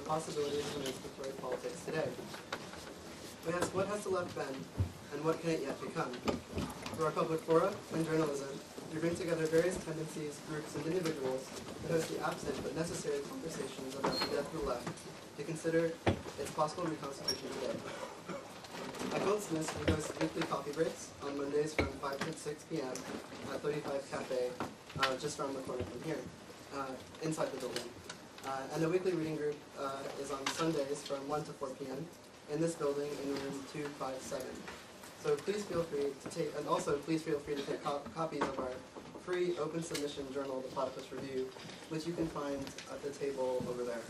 possibilities of emancipatory politics today. We ask, what has the left been, and what can it yet become? Through our public fora and journalism, we bring together various tendencies, groups, and individuals to host the absent but necessary conversations about the death of the left to consider its possible reconstitution today. At Goldsmiths, we host weekly coffee breaks on Mondays from 5 to 6 p.m. at 35 Cafe, just around the corner from here, inside the building. And the weekly reading group is on Sundays from 1 to 4 p.m. in this building in room 257. So please feel free to take, and also please feel free to take copies of our free open submission journal, the Platypus Review, which you can find at the table over there.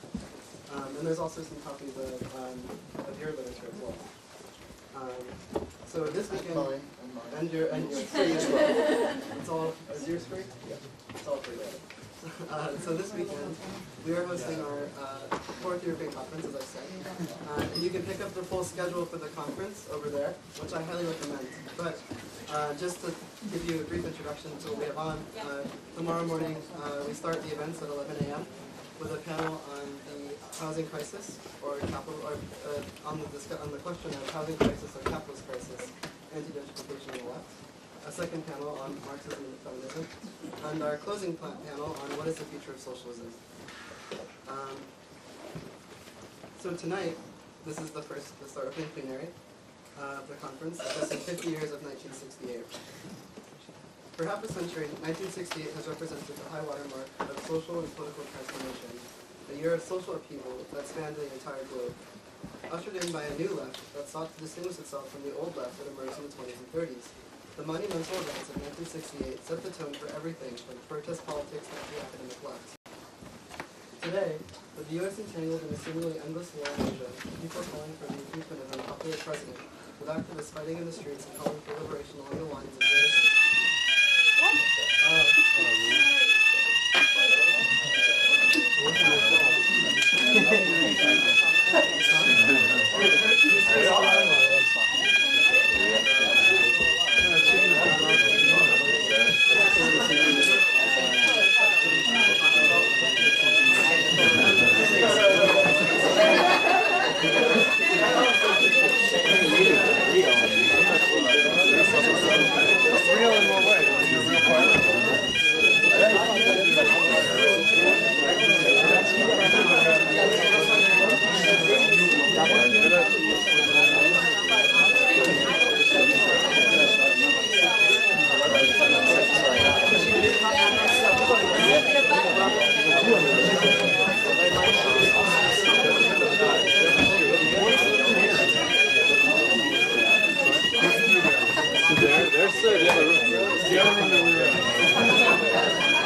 And there's also some copies of your literature as well. So this weekend, and yours free as well. It's all, is yours free? Yeah. It's all free there. So this weekend, we are hosting our 4th European Conference, as I said. And you can pick up the full schedule for the conference over there, which I highly recommend. But just to give you a brief introduction to what we have on, tomorrow morning we start the events at 11 a.m. with a panel on the housing crisis, or capital, or on the question of housing crisis or capitalist crisis, anti-gentrification on the left. A second panel on Marxism and feminism, and our closing panel on what is the future of socialism. So tonight, this is our opening plenary of the conference, discussing 50 years of 1968. For half a century, 1968 has represented the high watermark of social and political transformation, a year of social upheaval that spanned the entire globe, ushered in by a new left that sought to distinguish itself from the old left that emerged in the 20s and 30s. The monumental events of 1968 set the tone for everything from protest politics to the academic left. Today, with the U.S. entangled in a seemingly endless war in Asia, people calling for the impeachment of an unpopular president, with activists fighting in the streets and calling for liberation along the lines of various...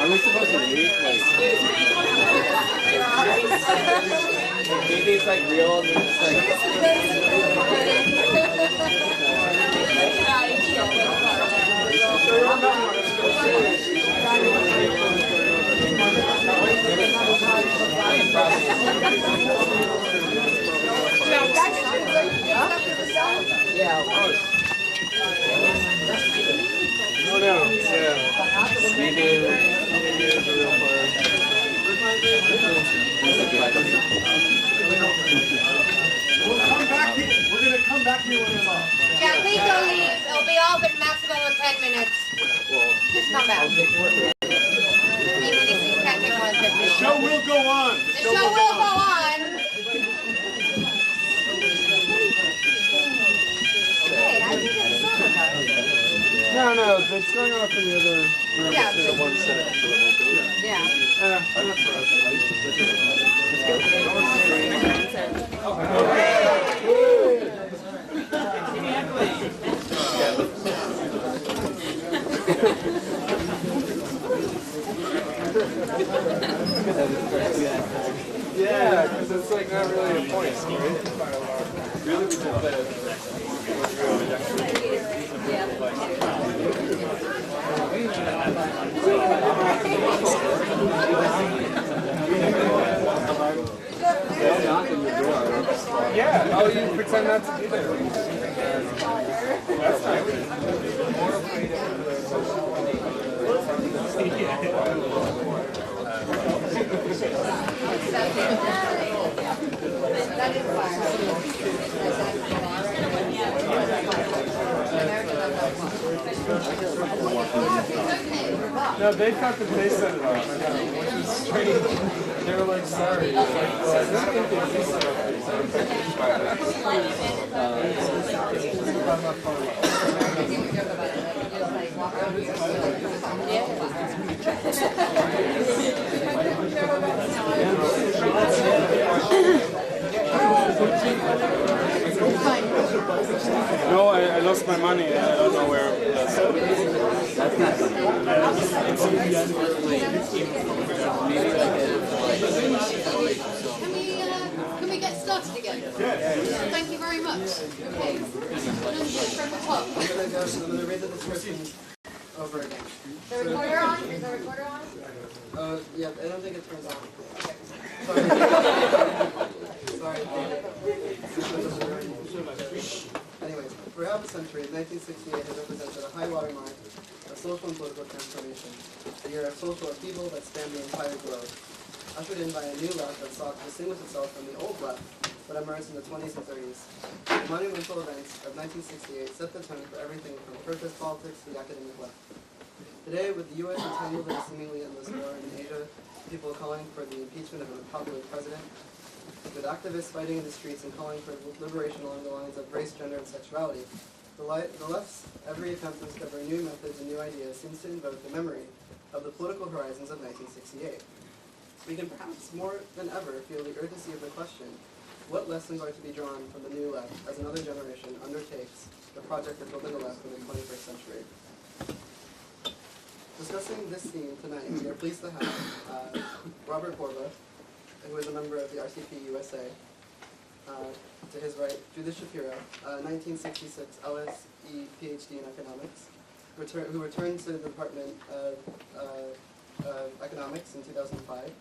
Are we supposed to meet? Maybe it's like real and it's like... Yeah, of course. No, no, yeah. Maybe it's a real part. We'll come back here. We're going to come back here when it's off. Yeah, please don't leave. It'll be off in maximum of 10 minutes. Just come back. The show will go on. The show will go on. Hey, I think it's fun. No, no, it's going off in the other room. Yeah. The one set. Yeah. Not for us. Yeah, because it's like not really a point, right? Really, we just yeah, oh, you pretend not to be there. That's not That is fire. No, they cut the face set it off, which is strange. They were like, sorry. Well, I don't think they did set No, I lost my money. I don't know where that's. Can we get started again? Thank you very much. Okay. From the top. I'm gonna read the description over again. The recorder on? Is the recorder on? Yeah, I don't think it turns on. Sorry. Anyways, for half a century, 1968 has represented a high water mark of social and political transformation, a year of social upheaval that spanned the entire globe, ushered in by a new left that sought to distinguish itself from the old left that emerged in the 20s and 30s. The monumental events of 1968 set the tone for everything from protest politics to the academic left. Today, with the U.S. entangled in a seemingly endless war in Asia, people calling for the impeachment of an unpopular president, with activists fighting in the streets and calling for liberation along the lines of race, gender, and sexuality, the left's every attempt to discover new methods and new ideas seems to invoke the memory of the political horizons of 1968. We can perhaps more than ever feel the urgency of the question, what lessons are to be drawn from the new left as another generation undertakes the project of building a left in the 21st century? Discussing this theme tonight, we are pleased to have Robert Borba, who is a member of the RCP USA. To his right, Judith Shapiro, 1966 LSE PhD in economics, who returned to the Department of Economics in 2005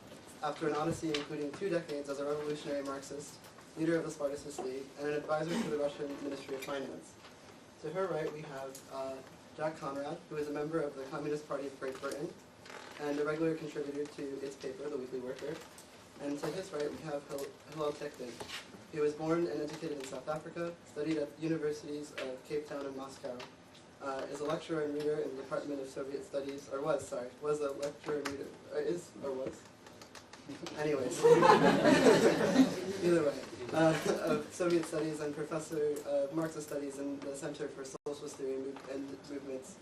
after an odyssey including 2 decades as a revolutionary Marxist, leader of the Spartacist League, and an advisor to the Russian Ministry of Finance. To her right, we have Jack Conrad, who is a member of the Communist Party of Great Britain and a regular contributor to its paper, The Weekly Worker. And to his right, we have Hillel Tekden. He was born and educated in South Africa, studied at the universities of Cape Town and Moscow, is a lecturer and reader in the Department of Soviet Studies, was a lecturer and reader, was? Anyways. Either way. Of Soviet Studies and professor of Marxist Studies in the Center for Socialist Theory and Movements,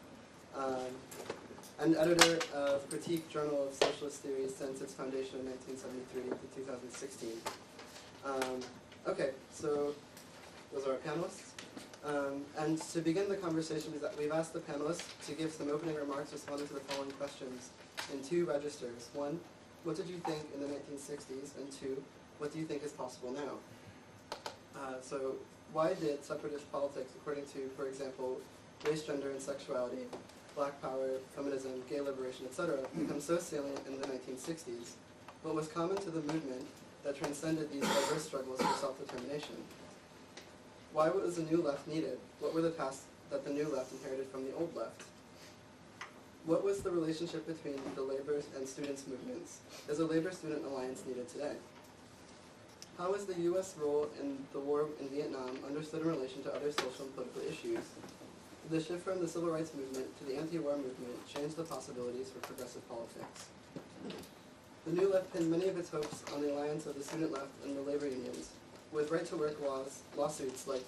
and editor of Critique Journal of Socialist Theory since its foundation in 1973 to 2016. Okay, so those are our panelists. And to begin the conversation, we've asked the panelists to give some opening remarks responding to the following questions in 2 registers. 1, what did you think in the 1960s? And 2, what do you think is possible now? So why did separatist politics, according to, for example, race, gender, and sexuality, black power, feminism, gay liberation, etc., become so salient in the 1960s? What was common to the movement that transcended these diverse struggles for self-determination? Why was the new left needed? What were the tasks that the new left inherited from the old left? What was the relationship between the labor and students' movements? Is a labor-student alliance needed today? How is the U.S. role in the war in Vietnam understood in relation to other social and political issues? Did the shift from the civil rights movement to the anti-war movement change the possibilities for progressive politics? The new left pinned many of its hopes on the alliance of the student left and the labor unions. With right-to-work lawsuits like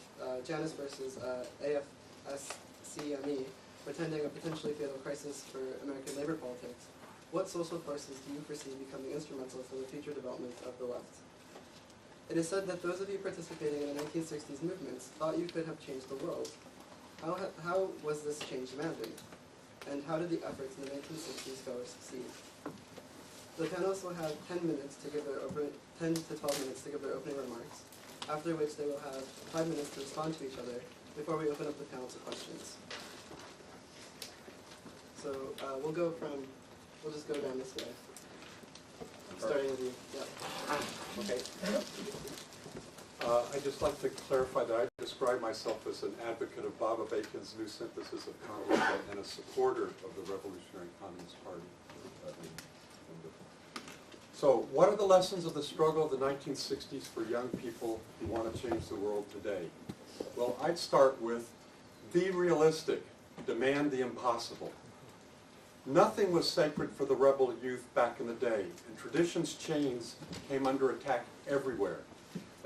Janus versus AFSCME, pretending a potentially fatal crisis for American labor politics, what social forces do you foresee becoming instrumental for the future development of the left? It is said that those of you participating in the 1960s movements thought you could have changed the world. How was this change imagined? And how did the efforts in the 1960s go or succeed? The panelists will have 10 minutes to give their 10 to 12 minutes to give their opening remarks, after which they will have 5 minutes to respond to each other before we open up the panel to questions. So we'll just go down this way. Starting with you. Yeah. Okay. I'd just like to clarify that I describe myself as an advocate of Baba Bacon's new synthesis of communism and a supporter of the Revolutionary Communist Party. So what are the lessons of the struggle of the 1960s for young people who want to change the world today? Well, I'd start with be realistic, demand the impossible. Nothing was sacred for the rebel youth back in the day, and tradition's chains came under attack everywhere.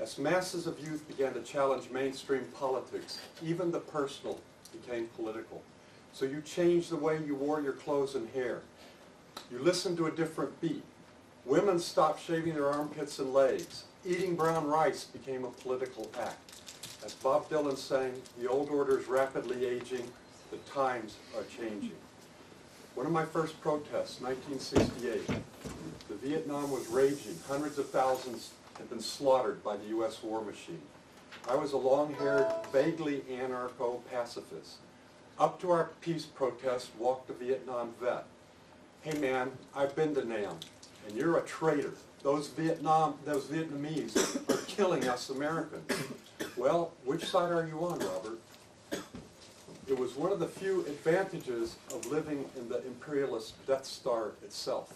As masses of youth began to challenge mainstream politics, even the personal became political. So you changed the way you wore your clothes and hair. You listened to a different beat. Women stopped shaving their armpits and legs. Eating brown rice became a political act. As Bob Dylan sang, the old order is rapidly aging, the times are changing. One of my first protests, 1968, the Vietnam was raging. Hundreds of thousands had been slaughtered by the U.S. war machine. I was a long-haired, vaguely anarcho-pacifist. Up to our peace protest walked a Vietnam vet. Hey man, I've been to Nam, and you're a traitor. Those Vietnamese are killing us Americans. Well, which side are you on, Robert? It was one of the few advantages of living in the imperialist Death Star itself.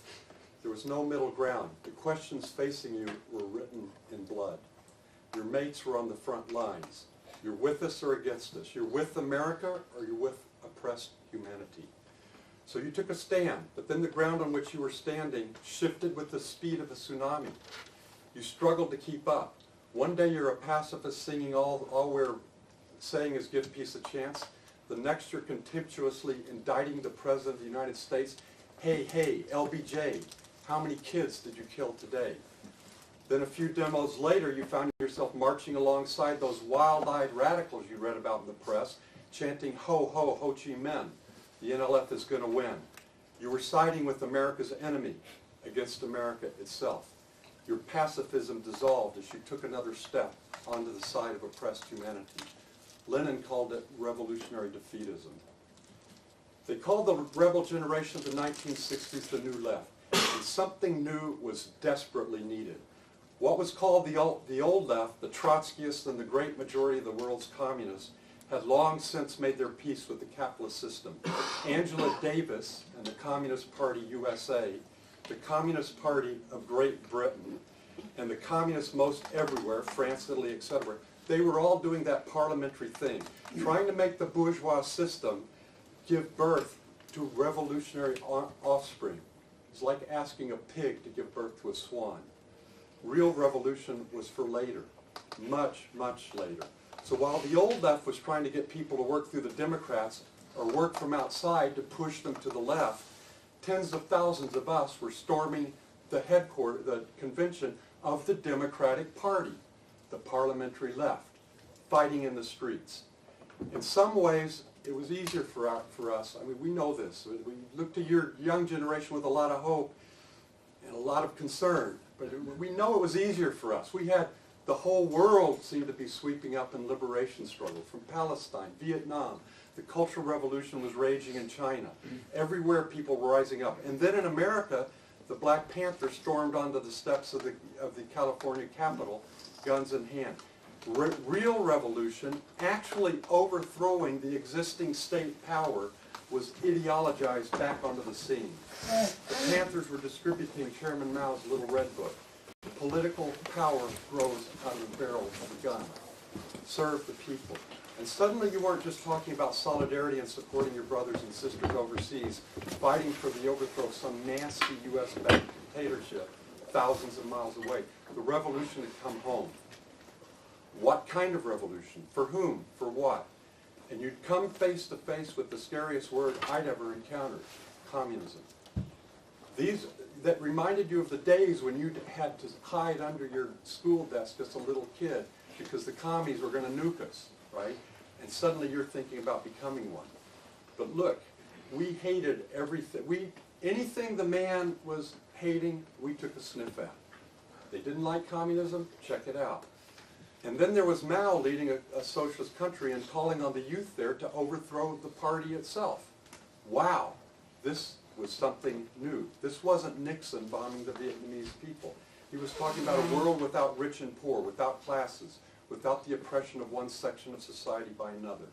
There was no middle ground. The questions facing you were written in blood. Your mates were on the front lines. You're with us or against us. You're with America or you're with oppressed humanity. So you took a stand, but then the ground on which you were standing shifted with the speed of a tsunami. You struggled to keep up. One day you're a pacifist singing all we're saying is give peace a chance. The next you're contemptuously indicting the President of the United States. Hey, hey, LBJ, how many kids did you kill today? Then a few demos later, you found yourself marching alongside those wild-eyed radicals you read about in the press, chanting, ho, ho, Ho Chi Minh, the NLF is going to win. You were siding with America's enemy against America itself. Your pacifism dissolved as you took another step onto the side of oppressed humanity. Lenin called it revolutionary defeatism. They called the rebel generation of the 1960s the New Left, and something new was desperately needed. What was called the old left, the Trotskyists and the great majority of the world's communists, had long since made their peace with the capitalist system. Angela Davis and the Communist Party USA, the Communist Party of Great Britain, and the communists most everywhere, France, Italy, etc., they were all doing that parliamentary thing, trying to make the bourgeois system give birth to revolutionary offspring. It's like asking a pig to give birth to a swan. Real revolution was for later, much, much later. So while the old left was trying to get people to work through the Democrats or work from outside to push them to the left, tens of thousands of us were storming the convention of the Democratic Party, the parliamentary left, fighting in the streets. In some ways, it was easier for us. I mean, we know this. We look to your young generation with a lot of hope and a lot of concern. But we know it was easier for us. We had the whole world seemed to be sweeping up in liberation struggle, from Palestine, Vietnam. The Cultural Revolution was raging in China. Everywhere people were rising up. And then in America, the Black Panthers stormed onto the steps of the California Capitol, guns in hand. Real revolution, actually overthrowing the existing state power, was ideologized back onto the scene. The Panthers were distributing Chairman Mao's Little Red Book. Political power grows out of the barrel of a gun. Serve the people. And suddenly you weren't just talking about solidarity and supporting your brothers and sisters overseas, fighting for the overthrow of some nasty U.S.-backed dictatorship thousands of miles away. The revolution had come home. What kind of revolution? For whom? For what? And you'd come face to face with the scariest word I'd ever encountered, communism. That reminded you of the days when you had to hide under your school desk as a little kid because the commies were going to nuke us, right? And suddenly you're thinking about becoming one. But look, we hated everything. Anything the man was hating, we took a sniff at. They didn't like communism? Check it out. And then there was Mao leading a socialist country and calling on the youth there to overthrow the party itself. Wow, this was something new. This wasn't Nixon bombing the Vietnamese people. He was talking about a world without rich and poor, without classes, without the oppression of one section of society by another.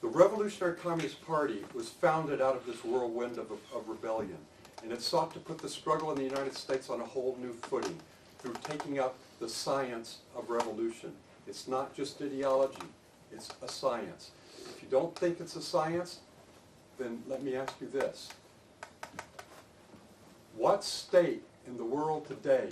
The Revolutionary Communist Party was founded out of this whirlwind of rebellion. And it sought to put the struggle in the United States on a whole new footing through taking up the science of revolution. It's not just ideology, it's a science. If you don't think it's a science, then let me ask you this. What state in the world today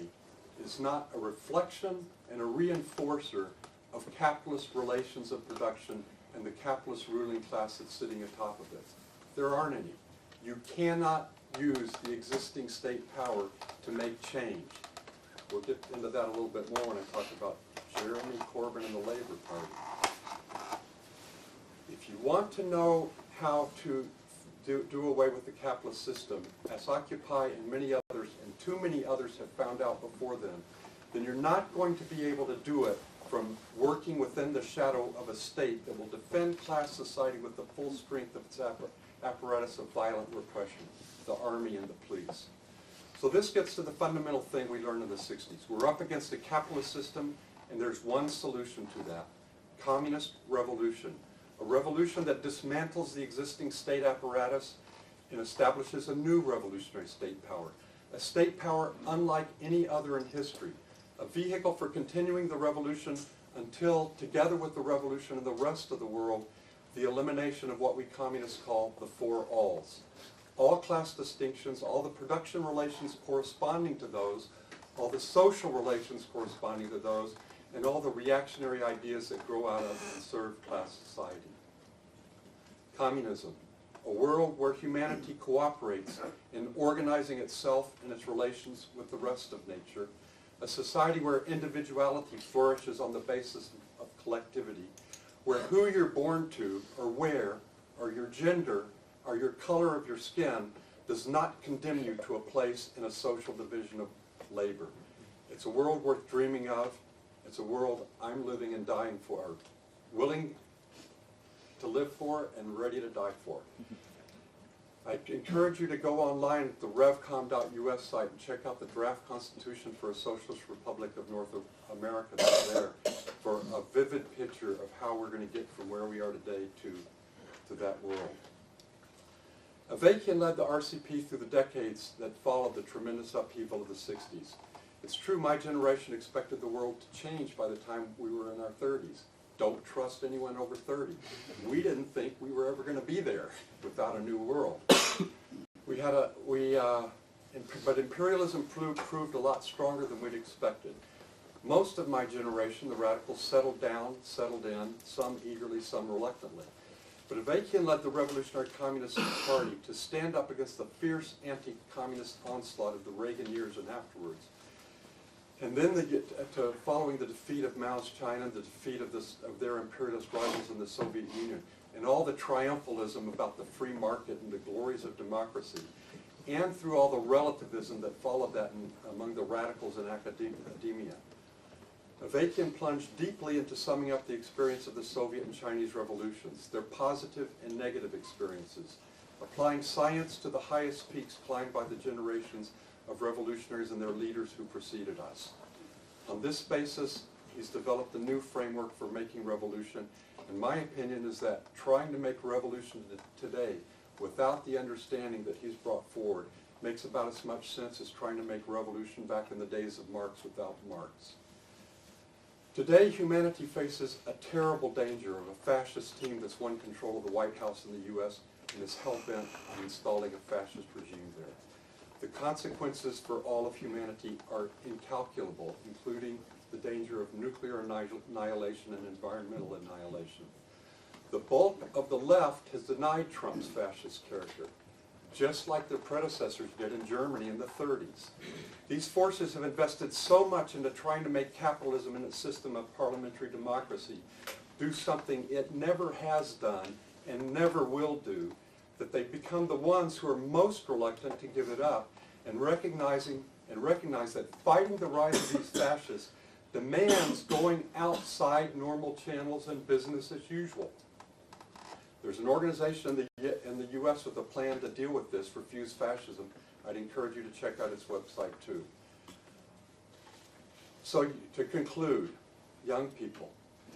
is not a reflection and a reinforcer of capitalist relations of production and the capitalist ruling class that's sitting atop of it? There aren't any. You cannot use the existing state power to make change. We'll get into that a little bit more when I talk about Jeremy Corbyn and the Labour Party. If you want to know how to do away with the capitalist system, as Occupy and many others, and too many others have found out before them, then you're not going to be able to do it from working within the shadow of a state that will defend class society with the full strength of its apparatus of violent repression, the army and the police. So this gets to the fundamental thing we learned in the 60s. We're up against a capitalist system, and there's one solution to that: communist revolution. A revolution that dismantles the existing state apparatus and establishes a new revolutionary state power. A state power unlike any other in history. A vehicle for continuing the revolution until, together with the revolution and the rest of the world, the elimination of what we communists call the four alls. All class distinctions, all the production relations corresponding to those, all the social relations corresponding to those, and all the reactionary ideas that grow out of and serve class society. Communism, a world where humanity cooperates in organizing itself and its relations with the rest of nature. A society where individuality flourishes on the basis of collectivity, where who you're born to, or where, or your gender, or your color of your skin does not condemn you to a place in a social division of labor. It's a world worth dreaming of. It's a world I'm living and dying for, willing to live for and ready to die for. I encourage you to go online at the revcom.us site and check out the draft constitution for a socialist republic of North America that's there for a vivid picture of how we're going to get from where we are today to that world. Avakian led the RCP through the decades that followed the tremendous upheaval of the 60s. It's true my generation expected the world to change by the time we were in our 30s. Don't trust anyone over 30. We didn't think we were ever going to be there without a new world. But imperialism proved a lot stronger than we'd expected. Most of my generation, the radicals, settled down, settled in, some eagerly, some reluctantly. But Avakian led the Revolutionary Communist Party to stand up against the fierce anti-communist onslaught of the Reagan years and afterwards. And then following the defeat of Mao's China, the defeat of their imperialist rivals in the Soviet Union, and all the triumphalism about the free market and the glories of democracy, and through all the relativism that followed that among the radicals in academia. Avakian plunged deeply into summing up the experience of the Soviet and Chinese revolutions, their positive and negative experiences, applying science to the highest peaks climbed by the generations of revolutionaries and their leaders who preceded us. On this basis, he's developed a new framework for making revolution, and my opinion is that trying to make revolution today without the understanding that he's brought forward makes about as much sense as trying to make revolution back in the days of Marx without Marx. Today, humanity faces a terrible danger of a fascist team that's won control of the White House in the U.S. and is hell-bent on installing a fascist regime there. The consequences for all of humanity are incalculable, including the danger of nuclear annihilation and environmental annihilation. The bulk of the left has denied Trump's fascist character, just like their predecessors did in Germany in the 30s. These forces have invested so much into trying to make capitalism and its system of parliamentary democracy do something it never has done and never will do, that they've become the ones who are most reluctant to give it up and recognize that fighting the rise of these fascists demands going outside normal channels and business as usual. There's an organization in the U.S. with a plan to deal with this, Refuse Fascism. I'd encourage you to check out its website too. So to conclude, young people,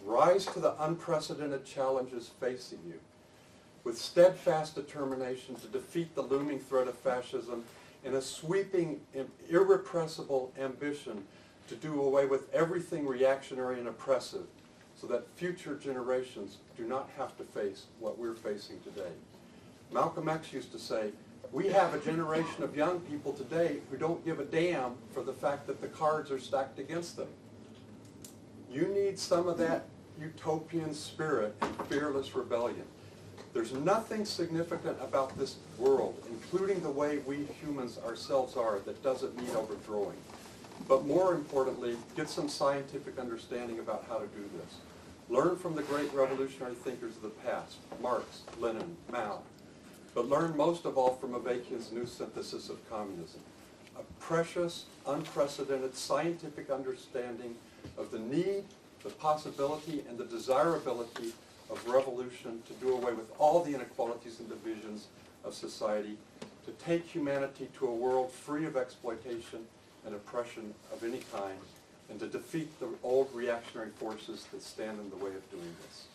rise to the unprecedented challenges facing you with steadfast determination to defeat the looming threat of fascism in a sweeping, irrepressible ambition to do away with everything reactionary and oppressive so that future generations do not have to face what we're facing today. Malcolm X used to say, we have a generation of young people today who don't give a damn for the fact that the cards are stacked against them. You need some of that utopian spirit and fearless rebellion. There's nothing significant about this world, including the way we humans ourselves are, that doesn't need overthrowing. But more importantly, get some scientific understanding about how to do this. Learn from the great revolutionary thinkers of the past, Marx, Lenin, Mao. But learn most of all from Avakian's new synthesis of communism. A precious, unprecedented scientific understanding of the need, the possibility, and the desirability of revolution to do away with all the inequalities and divisions of society, to take humanity to a world free of exploitation and oppression of any kind, and to defeat the old reactionary forces that stand in the way of doing this.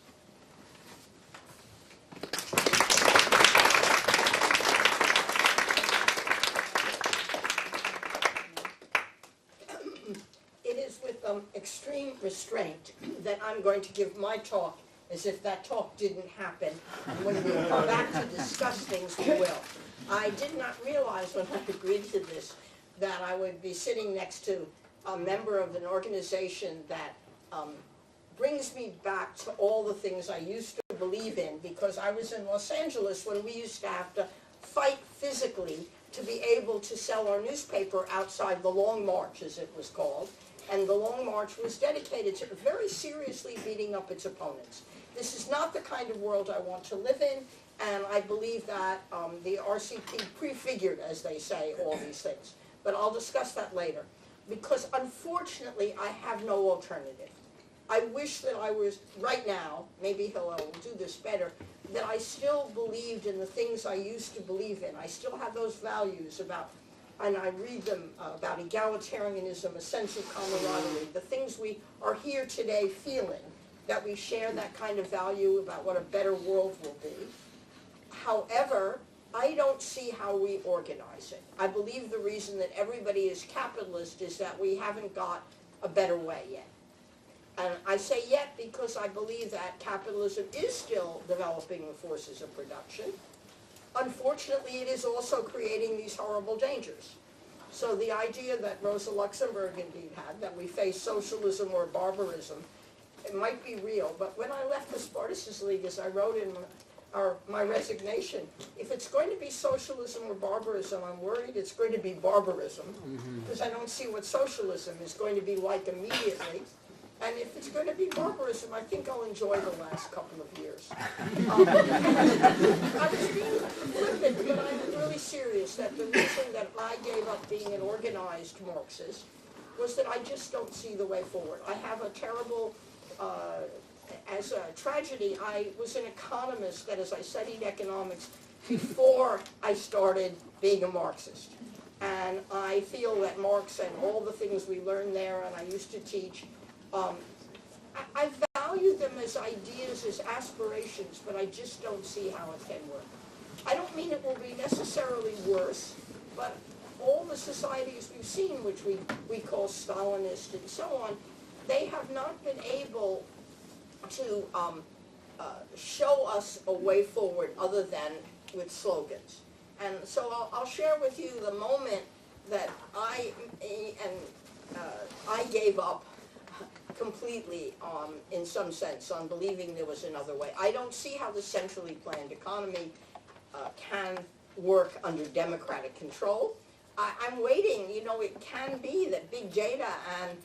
It is with extreme restraint that I'm going to give my talk as if that talk didn't happen. And when we come back to discuss things, we will. I did not realize when I agreed to this that I would be sitting next to a member of an organization that brings me back to all the things I used to believe in, because I was in Los Angeles when we used to have to fight physically to be able to sell our newspaper outside the Long March, as it was called. And the Long March was dedicated to very seriously beating up its opponents. This is not the kind of world I want to live in, and I believe that the RCP prefigured, as they say, all these things. But I'll discuss that later, because unfortunately I have no alternative. I wish that I was, right now, maybe Hillel will do this better, that I still believed in the things I used to believe in. I still have those values about, and I read them about egalitarianism, a sense of camaraderie, the things we are here today feeling, that we share that kind of value about what a better world will be. However, I don't see how we organize it. I believe the reason that everybody is capitalist is that we haven't got a better way yet. And I say yet because I believe that capitalism is still developing the forces of production. Unfortunately, it is also creating these horrible dangers. So the idea that Rosa Luxemburg indeed had, that we face socialism or barbarism, it might be real. But when I left the Spartacus League, as I wrote in my resignation, if it's going to be socialism or barbarism, I'm worried it's going to be barbarism, because I don't see what socialism is going to be like immediately. And if it's going to be barbarism, I think I'll enjoy the last couple of years. I was being flippant, but I'm really serious that the reason that I gave up being an organized Marxist was that I just don't see the way forward. I have a terrible, as a tragedy, I was an economist that, as I studied economics before I started being a Marxist. And I feel that Marx and all the things we learned there, and I used to teach, I value them as ideas, as aspirations, but I just don't see how it can work. I don't mean it will be necessarily worse, but all the societies we've seen, which we call Stalinist and so on, they have not been able to show us a way forward other than with slogans. And so I'll share with you the moment that I gave up completely, in some sense, on believing there was another way. I don't see how the centrally planned economy can work under democratic control. I'm waiting, it can be that big data and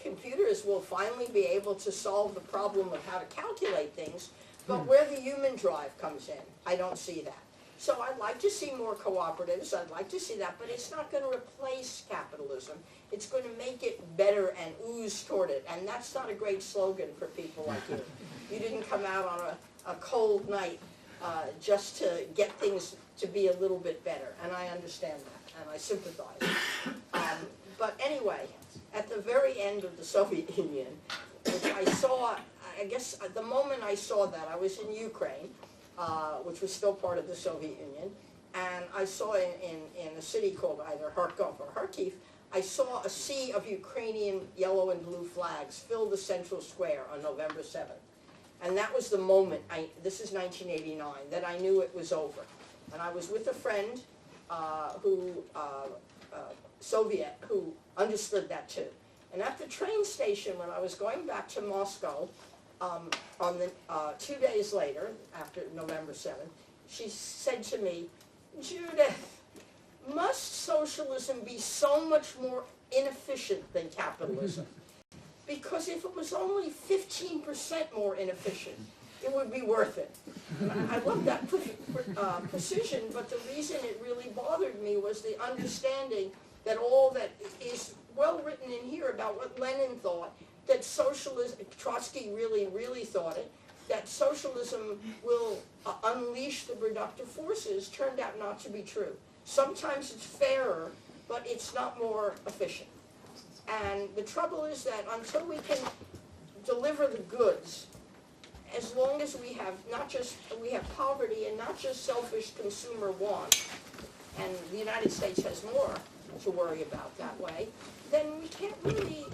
computers will finally be able to solve the problem of how to calculate things, but where the human drive comes in, I don't see that. So I'd like to see more cooperatives, I'd like to see that, but it's not going to replace capitalism. It's going to make it better and ooze toward it, and that's not a great slogan for people like you. You didn't come out on a cold night just to get things to be a little bit better, and I understand that, and I sympathize. But anyway, at the very end of the Soviet Union, which I saw, I guess the moment I saw that, I was in Ukraine, which was still part of the Soviet Union, and I saw in a city called either Kharkov or Kharkiv, I saw a sea of Ukrainian yellow and blue flags fill the central square on November 7th. And that was the moment, this is 1989, that I knew it was over. And I was with a friend Soviet, who understood that too. And at the train station, when I was going back to Moscow, on the 2 days later, after November 7th, she said to me, "Judith, must socialism be so much more inefficient than capitalism? Because if it was only 15% more inefficient, it would be worth it." I love that precision, but the reason it really bothered me was the understanding that all that is well written in here about what Lenin thought, that socialism, Trotsky really thought it, that socialism will unleash the productive forces, turned out not to be true. Sometimes it's fairer, but it's not more efficient. And the trouble is that until we can deliver the goods, as long as we have we have poverty and not just selfish consumer want, and the United States has more to worry about that way, then we can't really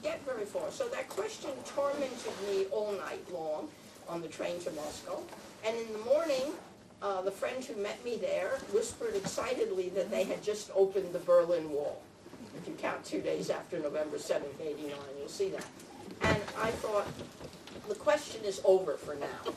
get very far. So that question tormented me all night long on the train to Moscow. And in the morning, the friend who met me there whispered excitedly that they had just opened the Berlin Wall. If you count 2 days after November 7th, 89, you'll see that. And I thought, the question is over for now.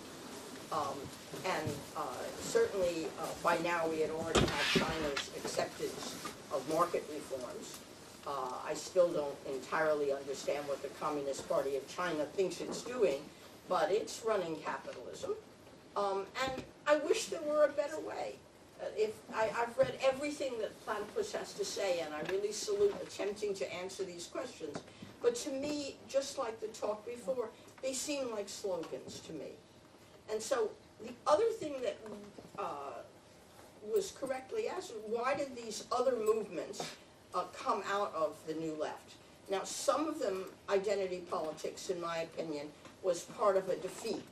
Certainly by now we had already had China's acceptance of market reforms. I still don't entirely understand what the Communist Party of China thinks it's doing, but it's running capitalism. And I wish there were a better way. I've read everything that Platypus has to say, and I really salute attempting to answer these questions. But to me, just like the talk before, they seem like slogans to me. And so the other thing that was correctly asked, why did these other movements come out of the New Left? Now, some of them, identity politics, in my opinion, was part of a defeat.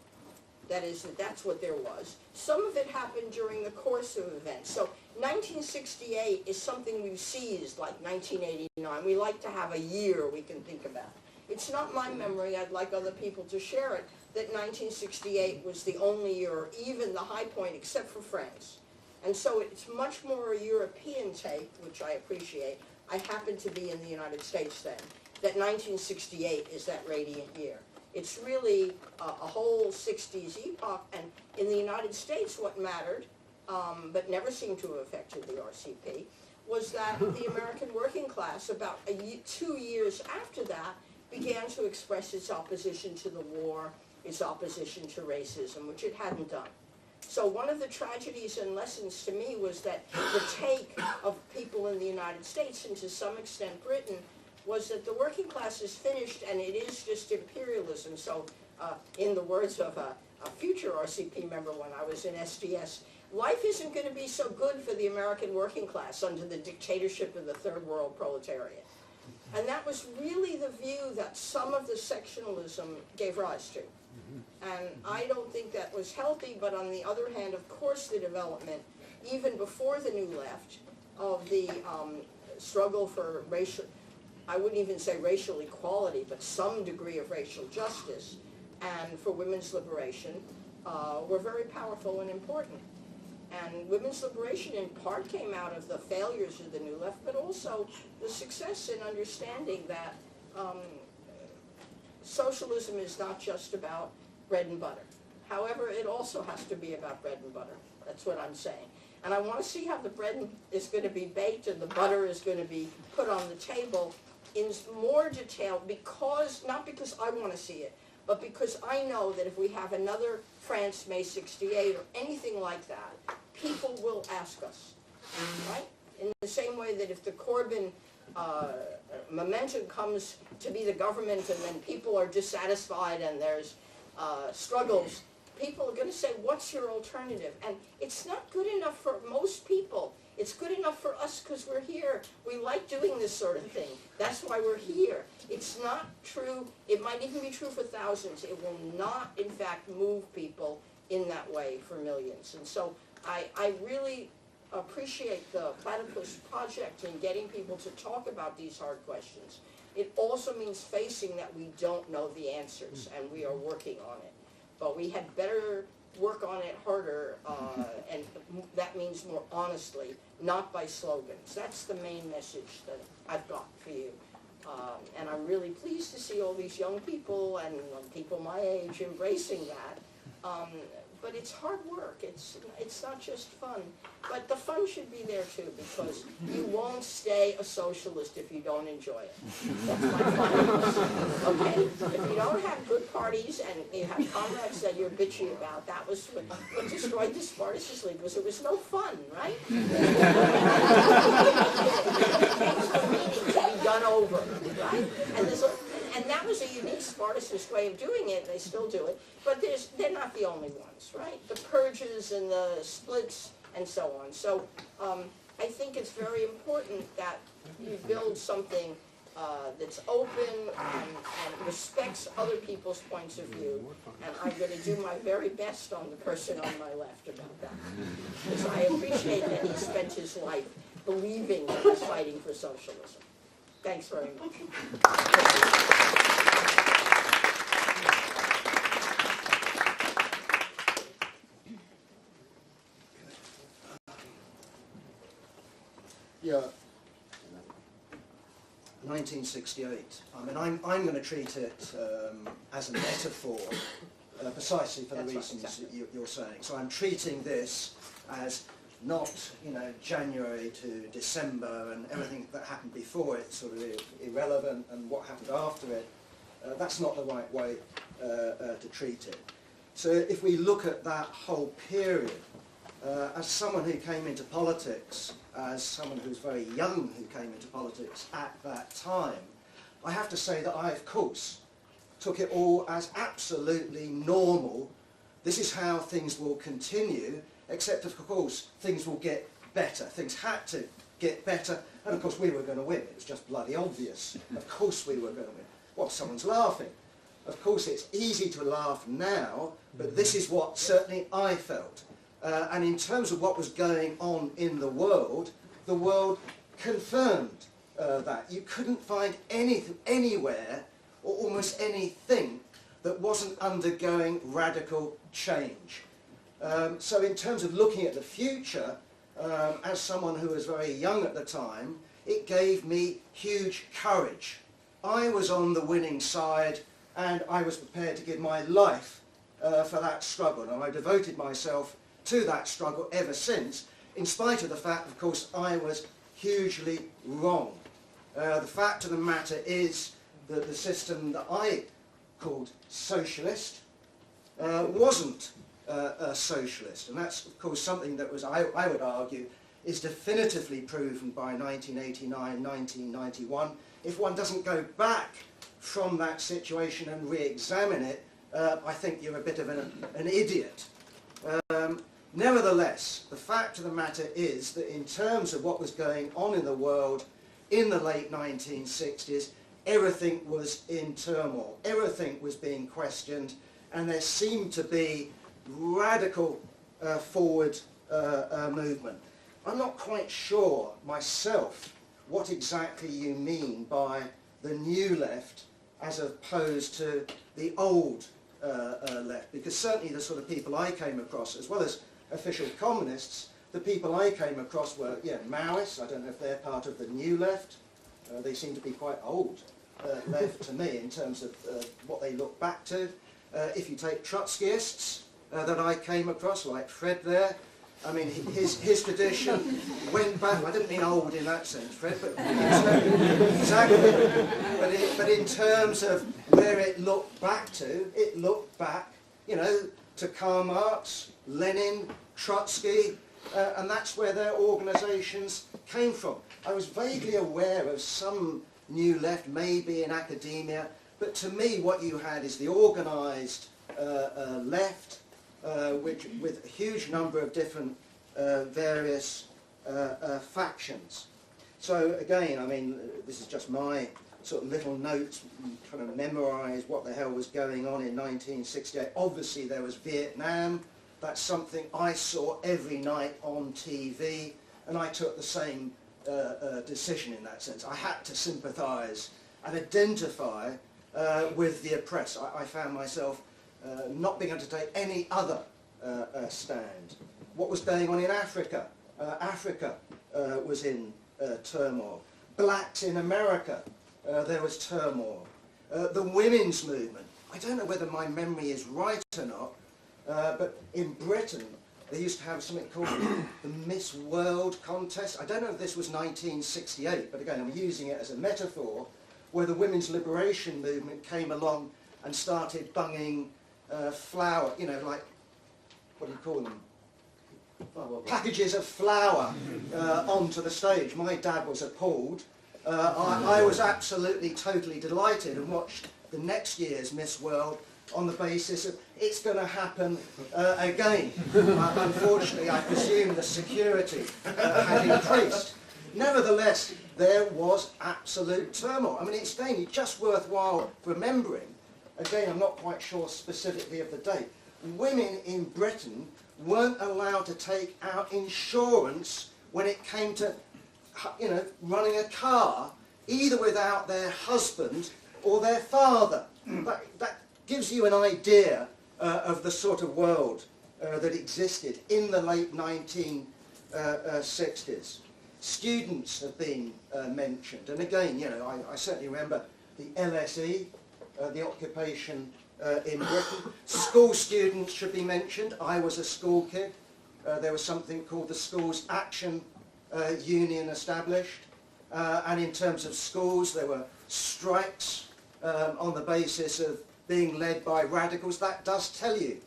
That is, that's what there was. Some of it happened during the course of events. So 1968 is something we've seized, like 1989. We like to have a year we can think about. It's not my memory, I'd like other people to share it, that 1968 was the only year, or even the high point, except for France. And so it's much more a European take, which I appreciate. I happened to be in the United States then, that 1968 is that radiant year. It's really a whole 60s epoch, and in the United States what mattered, but never seemed to have affected the RCP, was that the American working class, about 2 years after that, began to express its opposition to the war, its opposition to racism, which it hadn't done. So one of the tragedies and lessons to me was that the take of people in the United States, and to some extent Britain, was that the working class is finished and it is just imperialism. So in the words of a future RCP member when I was in SDS, life isn't going to be so good for the American working class under the dictatorship of the third world proletariat. And that was really the view that some of the sectionalism gave rise to. And I don't think that was healthy, but on the other hand, of course, the development, even before the New Left, of the struggle for racial, I wouldn't even say racial equality, but some degree of racial justice, and for women's liberation, were very powerful and important. And women's liberation in part came out of the failures of the New Left, but also the success in understanding that socialism is not just about bread and butter. However, it also has to be about bread and butter. That's what I'm saying. And I want to see how the bread is going to be baked and the butter is going to be put on the table in more detail, because, not because I want to see it, but because I know that if we have another France May 68 or anything like that, people will ask us, right? In the same way that if the Corbyn momentum comes to be the government and then people are dissatisfied and there's struggles, people are going to say, what's your alternative? And it's not good enough for most people. It's good enough for us because we're here. We like doing this sort of thing. That's why we're here. It's not true. It might even be true for thousands. It will not, in fact, move people in that way for millions. And so I really appreciate the Platypus Project in getting people to talk about these hard questions. It also means facing that we don't know the answers, and we are working on it. But we had better work on it harder, and that means more honestly, not by slogans. That's the main message that I've got for you. And I'm really pleased to see all these young people and people my age embracing that. But it's hard work. It's not just fun. But the fun should be there too, because you won't stay a socialist if you don't enjoy it. That's my fun. Okay? If you don't have good parties and you have comrades that you're bitchy about, that was what destroyed the Spartacus League, was it was no fun, right? Done over, right? And that was a unique Spartacist way of doing it. They still do it, but they're not the only ones, right? The purges and the splits and so on. So I think it's very important that you build something that's open and respects other people's points of view. And I'm going to do my very best on the person on my left about that, because I appreciate that he spent his life believing that he's fighting for socialism. Thanks very much. Yeah, 1968. I mean, I'm going to treat it as a metaphor, precisely for the reasons that you're saying. So I'm treating this as not, January to December and everything that happened before it sort of irrelevant, and what happened after it. That's not the right way to treat it. So if we look at that whole period, as someone who came into politics, as someone who's very young who came into politics at that time, I have to say that I, of course, took it all as absolutely normal. This is how things will continue, except, of course, things will get better. Things had to get better, and, of course, we were going to win. It was just bloody obvious. Of course we were going to win. Well, someone's laughing. Of course, it's easy to laugh now, but this is what certainly I felt. And in terms of what was going on in the world confirmed that. You couldn't find anything, anywhere, or almost anything, that wasn't undergoing radical change. So in terms of looking at the future, as someone who was very young at the time, it gave me huge courage. I was on the winning side, and I was prepared to give my life for that struggle, and I devoted myself to that struggle ever since, in spite of the fact, of course, I was hugely wrong. The fact of the matter is that the system that I called socialist wasn't a socialist, and that's, of course, something that was, I would argue, is definitively proven by 1989, 1991. If one doesn't go back from that situation and re-examine it, I think you're a bit of an idiot. Nevertheless, the fact of the matter is that in terms of what was going on in the world in the late 1960s, everything was in turmoil. Everything was being questioned, and there seemed to be radical forward movement. I'm not quite sure myself what exactly you mean by the new left as opposed to the old left, because certainly the sort of people I came across, as well as official communists, the people I came across were, Maoists. I don't know if they're part of the new left. They seem to be quite old left to me in terms of what they look back to. If you take Trotskyists that I came across, like Fred there, I mean, his tradition went back. I didn't mean old in that sense, Fred, but exactly. But in terms of where it looked back to, it looked back, to Karl Marx, Lenin, Trotsky, and that's where their organisations came from. I was vaguely aware of some new left, maybe in academia, but to me what you had is the organised left, with a huge number of different various factions. So again, I mean, this is just my sort of little notes, trying to memorise what the hell was going on in 1968. Obviously there was Vietnam. That's something I saw every night on TV. and I took the same decision in that sense. I had to sympathise and identify with the oppressed. I found myself not being able to take any other stand. What was going on in Africa? Africa was in turmoil. Blacks in America, there was turmoil. The women's movement. I don't know whether my memory is right or not, but in Britain they used to have something called the Miss World contest. I don't know if this was 1968, but again I'm using it as a metaphor, where the women's liberation movement came along and started bunging flour, you know, like, what do you call them? Packages of flour onto the stage. My dad was appalled. I was absolutely, totally delighted and watched the next year's Miss World on the basis of it's going to happen again. Unfortunately, I presume the security had increased. Nevertheless, there was absolute turmoil. I mean, it's again just worthwhile remembering, again, I'm not quite sure specifically of the date, women in Britain weren't allowed to take out insurance when it came to, you know, running a car, either without their husband or their father. That gives you an idea of the sort of world that existed in the late 1960s. Students have been mentioned, and again, you know, I certainly remember the LSE, the occupation in Britain. School students should be mentioned. I was a school kid. There was something called the Schools Action Union established, and in terms of schools there were strikes on the basis of being led by radicals. That does tell you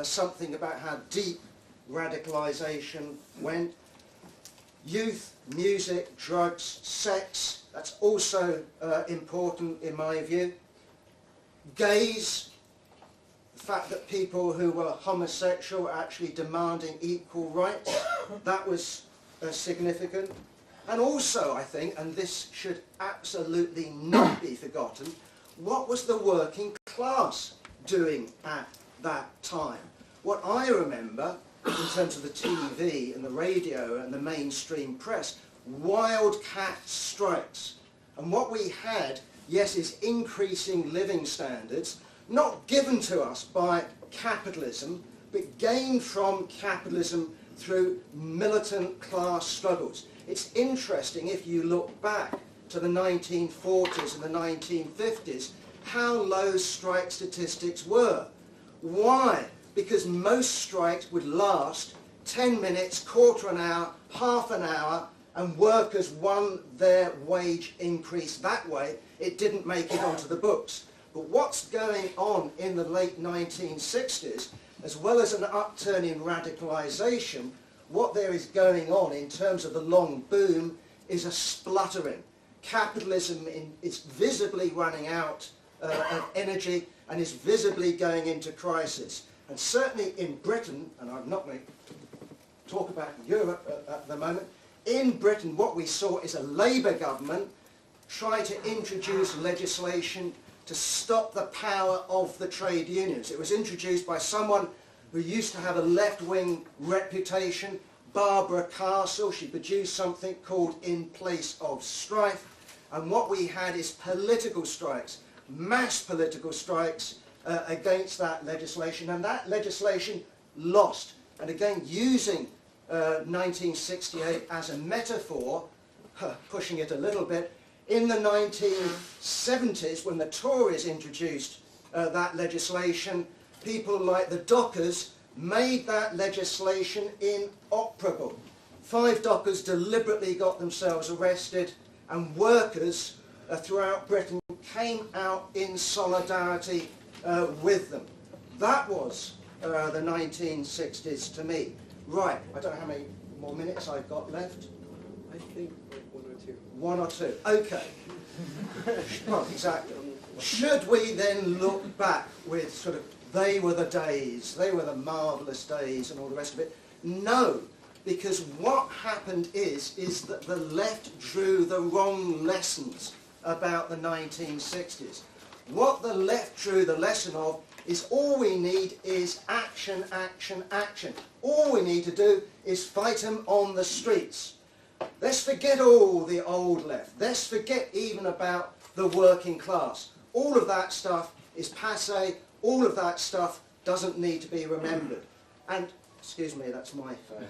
something about how deep radicalisation went. Youth, music, drugs, sex, that's also important in my view. Gays, the fact that people who were homosexual were actually demanding equal rights, that was significant. And also, I think, and this should absolutely not be forgotten, what was the working class doing at that time? What I remember, in terms of the TV and the radio and the mainstream press, wildcat strikes. And what we had, yes, is increasing living standards, not given to us by capitalism, but gained from capitalism through militant class struggles. It's interesting, if you look back to the 1940s and the 1950s, how low strike statistics were. Why? Because most strikes would last 10 minutes, quarter an hour, half an hour, and workers won their wage increase that way. It didn't make it onto the books. But what's going on in the late 1960s, as well as an upturn in radicalisation, what there is going on in terms of the long boom is a spluttering. Capitalism is visibly running out of energy and is visibly going into crisis. And certainly in Britain, and I'm not going to talk about Europe at the moment, in Britain what we saw is a Labour government try to introduce legislation to stop the power of the trade unions. It was introduced by someone who used to have a left-wing reputation, Barbara Castle. She produced something called In Place of Strife, and what we had is political strikes, mass political strikes against that legislation, and that legislation lost. And again, using 1968 as a metaphor, pushing it a little bit, in the 1970s, when the Tories introduced that legislation, people like the Dockers made that legislation inoperable. 5 Dockers deliberately got themselves arrested, and workers throughout Britain came out in solidarity with them. That was the 1960s to me. Right, I don't know how many more minutes I've got left. I think like 1 or 2. 1 or 2, okay. Well, exactly. Should we then look back with sort of, they were the days, they were the marvellous days and all the rest of it? No, because what happened is that the left drew the wrong lessons about the 1960s. What the left drew the lesson of is all we need is action, action, action. All we need to do is fight them on the streets. Let's forget all the old left. Let's forget even about the working class. All of that stuff is passé. All of that stuff doesn't need to be remembered. And, excuse me, that's my phone.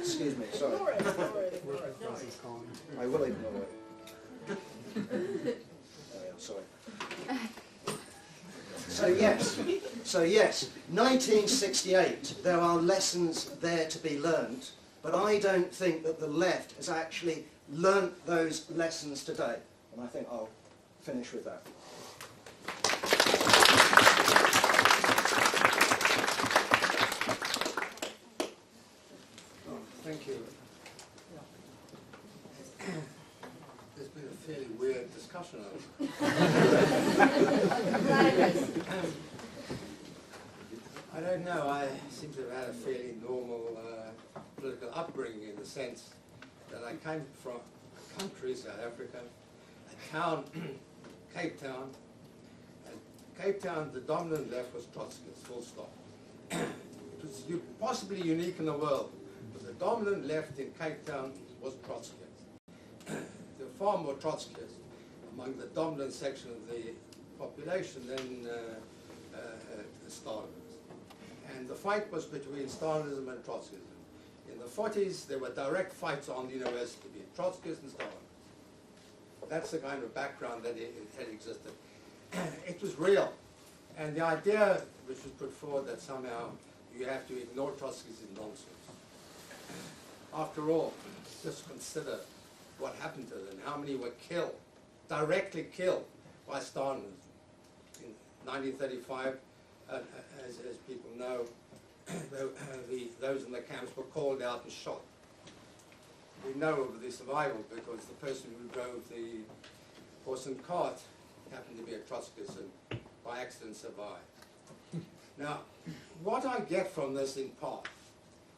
Excuse me, sorry. Ignore it, ignore it, ignore it. I will ignore it. There we are, sorry. So yes, 1968, there are lessons there to be learnt, but I don't think that the left has actually learnt those lessons today. And I think I'll finish with that. Thank you. There's been a fairly weird discussion over it. I don't know, I seem to have had a fairly normal political upbringing in the sense that I came from a country, South Africa, a town, Cape Town. And Cape Town, the dominant left was Trotskyist, full stop. It was possibly unique in the world. The dominant left in Cape Town was Trotskyist. There were far more Trotskyists among the dominant section of the population than Stalinists. And the fight was between Stalinism and Trotskyism. In the 40s, there were direct fights on the university between Trotskyists and Stalinists. That's the kind of background that had existed. It was real. And the idea which was put forward that somehow you have to ignore Trotskyism is nonsense. After all, just consider what happened to them, how many were killed, directly killed by Stalinism. In 1935, as people know, those in the camps were called out and shot. We know of the survival because the person who drove the horse and cart happened to be a Trotskyist and by accident survived. Now, what I get from this in part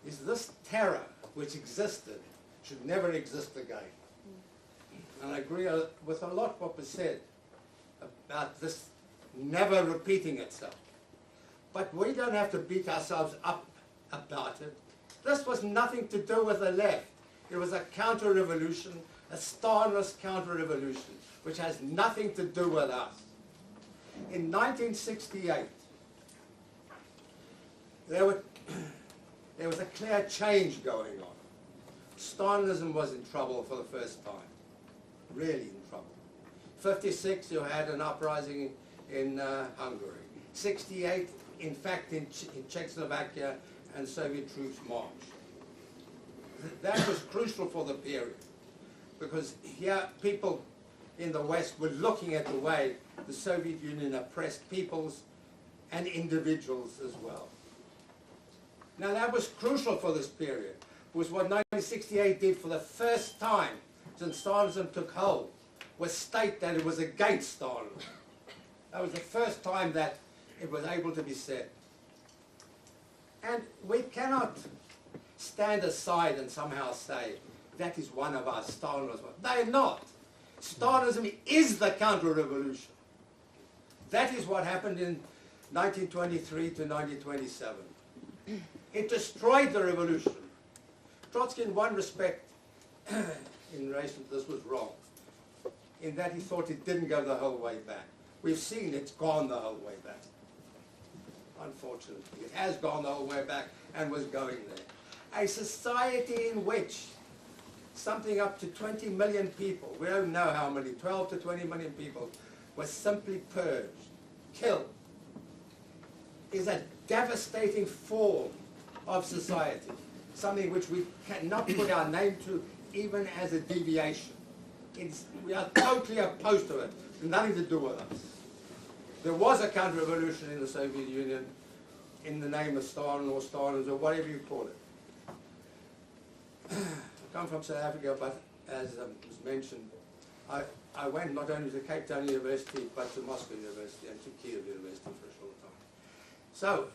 is this terror which existed should never exist again. And I agree with a lot what was said about this never repeating itself. But we don't have to beat ourselves up about it. This was nothing to do with the left. It was a counter-revolution, a Stalinist counter-revolution, which has nothing to do with us. In 1968, there was a clear change going on. Stalinism was in trouble for the first time, really in trouble. 56, you had an uprising in Hungary. 68, in fact, in Czechoslovakia, and Soviet troops marched. That was crucial for the period, because here people in the West were looking at the way the Soviet Union oppressed peoples and individuals as well. Now that was crucial for this period, was what 1968 did for the first time since Stalinism took hold, was state that it was against Stalinism. That was the first time that it was able to be said. And we cannot stand aside and somehow say, that is one of us, Stalinism. They're not. Stalinism is the counter-revolution. That is what happened in 1923 to 1927. It destroyed the revolution. Trotsky, in one respect, in relation to this, was wrong, in that he thought it didn't go the whole way back. We've seen it's gone the whole way back. Unfortunately, it has gone the whole way back and was going there. A society in which something up to 20 million people, we don't know how many, 12 to 20 million people, were simply purged, killed, is a devastating form of society, something which we cannot put our name to even as a deviation. We are totally opposed to it, nothing to do with us. There was a counter-revolution in the Soviet Union in the name of Stalin or Stalins or whatever you call it. I come from South Africa, but as was mentioned, I went not only to Cape Town University, but to Moscow University and to Kiev University for a short time. So,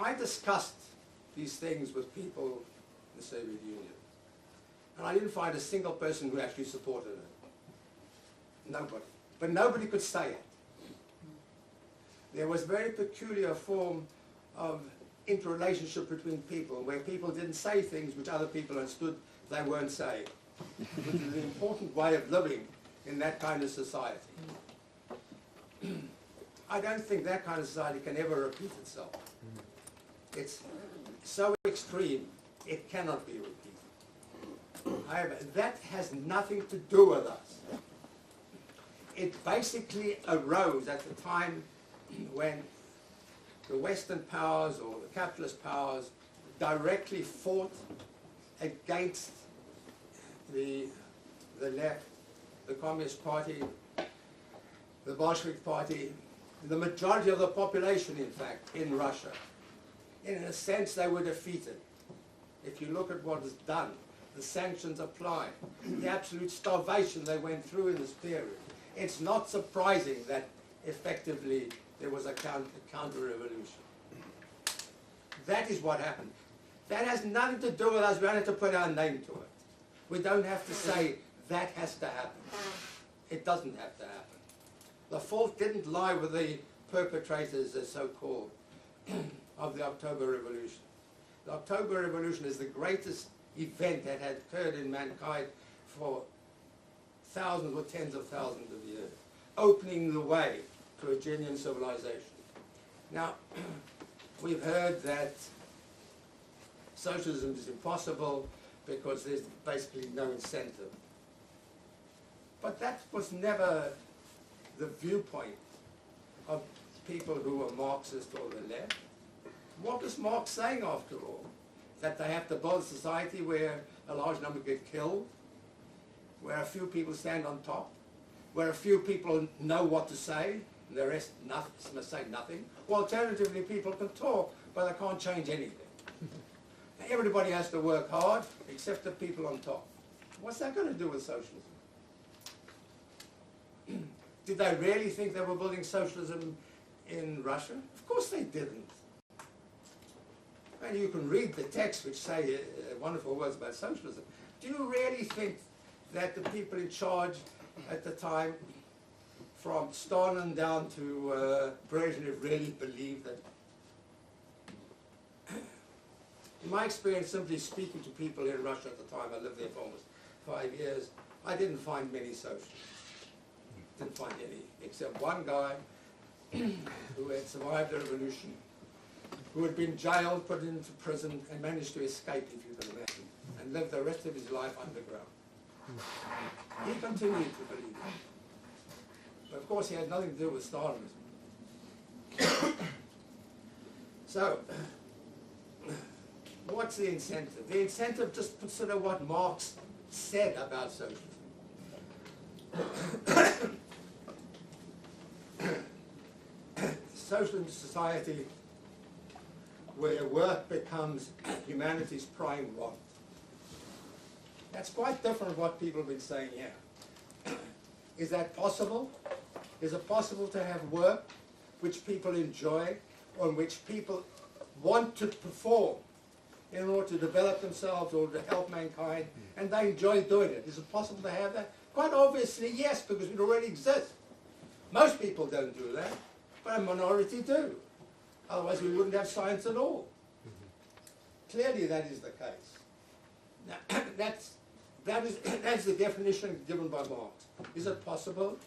I discussed these things with people in the Soviet Union. And I didn't find a single person who actually supported it. Nobody. But nobody could say it. There was a very peculiar form of interrelationship between people, where people didn't say things which other people understood they weren't saying, which is an important way of living in that kind of society. I don't think that kind of society can ever repeat itself. It's so extreme, it cannot be repeated. However, that has nothing to do with us. It basically arose at the time when the Western powers or the capitalist powers directly fought against the left, the Communist Party, the Bolshevik Party, the majority of the population, in fact, in Russia. In a sense, they were defeated. If you look at what was done, the sanctions applied, the absolute starvation they went through in this period, it's not surprising that effectively there was a counter-revolution. That is what happened. That has nothing to do with us. We don't have to put our name to it. We don't have to say that has to happen. It doesn't have to happen. The fault didn't lie with the perpetrators, the so-called, of the October Revolution. The October Revolution is the greatest event that had occurred in mankind for thousands or tens of thousands of years, opening the way to a genuine civilization. Now, we've heard that socialism is impossible because there's basically no incentive. But that was never the viewpoint of people who were Marxist or the left. What was Marx saying after all? That they have to build a society where a large number get killed, where a few people stand on top, where a few people know what to say, and the rest must say nothing. Or alternatively, people can talk, but they can't change anything. Everybody has to work hard, except the people on top. What's that going to do with socialism? Did they really think they were building socialism in Russia? Of course they didn't. And you can read the texts which say wonderful words about socialism. Do you really think that the people in charge at the time, from Stalin down to Brezhnev, really believed that? In my experience, simply speaking to people in Russia at the time, I lived there for almost 5 years, I didn't find many socialists. Didn't find any, except one guy who had survived the revolution, who had been jailed, put into prison, and managed to escape, if you can imagine, and lived the rest of his life underground. He continued to believe it. But of course he had nothing to do with Stalinism. So, what's the incentive? The incentive, just consider what Marx said about socialism. Social society where work becomes humanity's prime want. That's quite different from what people have been saying here. Is that possible? Is it possible to have work which people enjoy, on which people want to perform in order to develop themselves or to help mankind, and they enjoy doing it? Is it possible to have that? Quite obviously, yes, because it already exists. Most people don't do that, but a minority do. Otherwise, we wouldn't have science at all. Clearly, that is the case. Now, that's the definition given by Marx. Is it possible?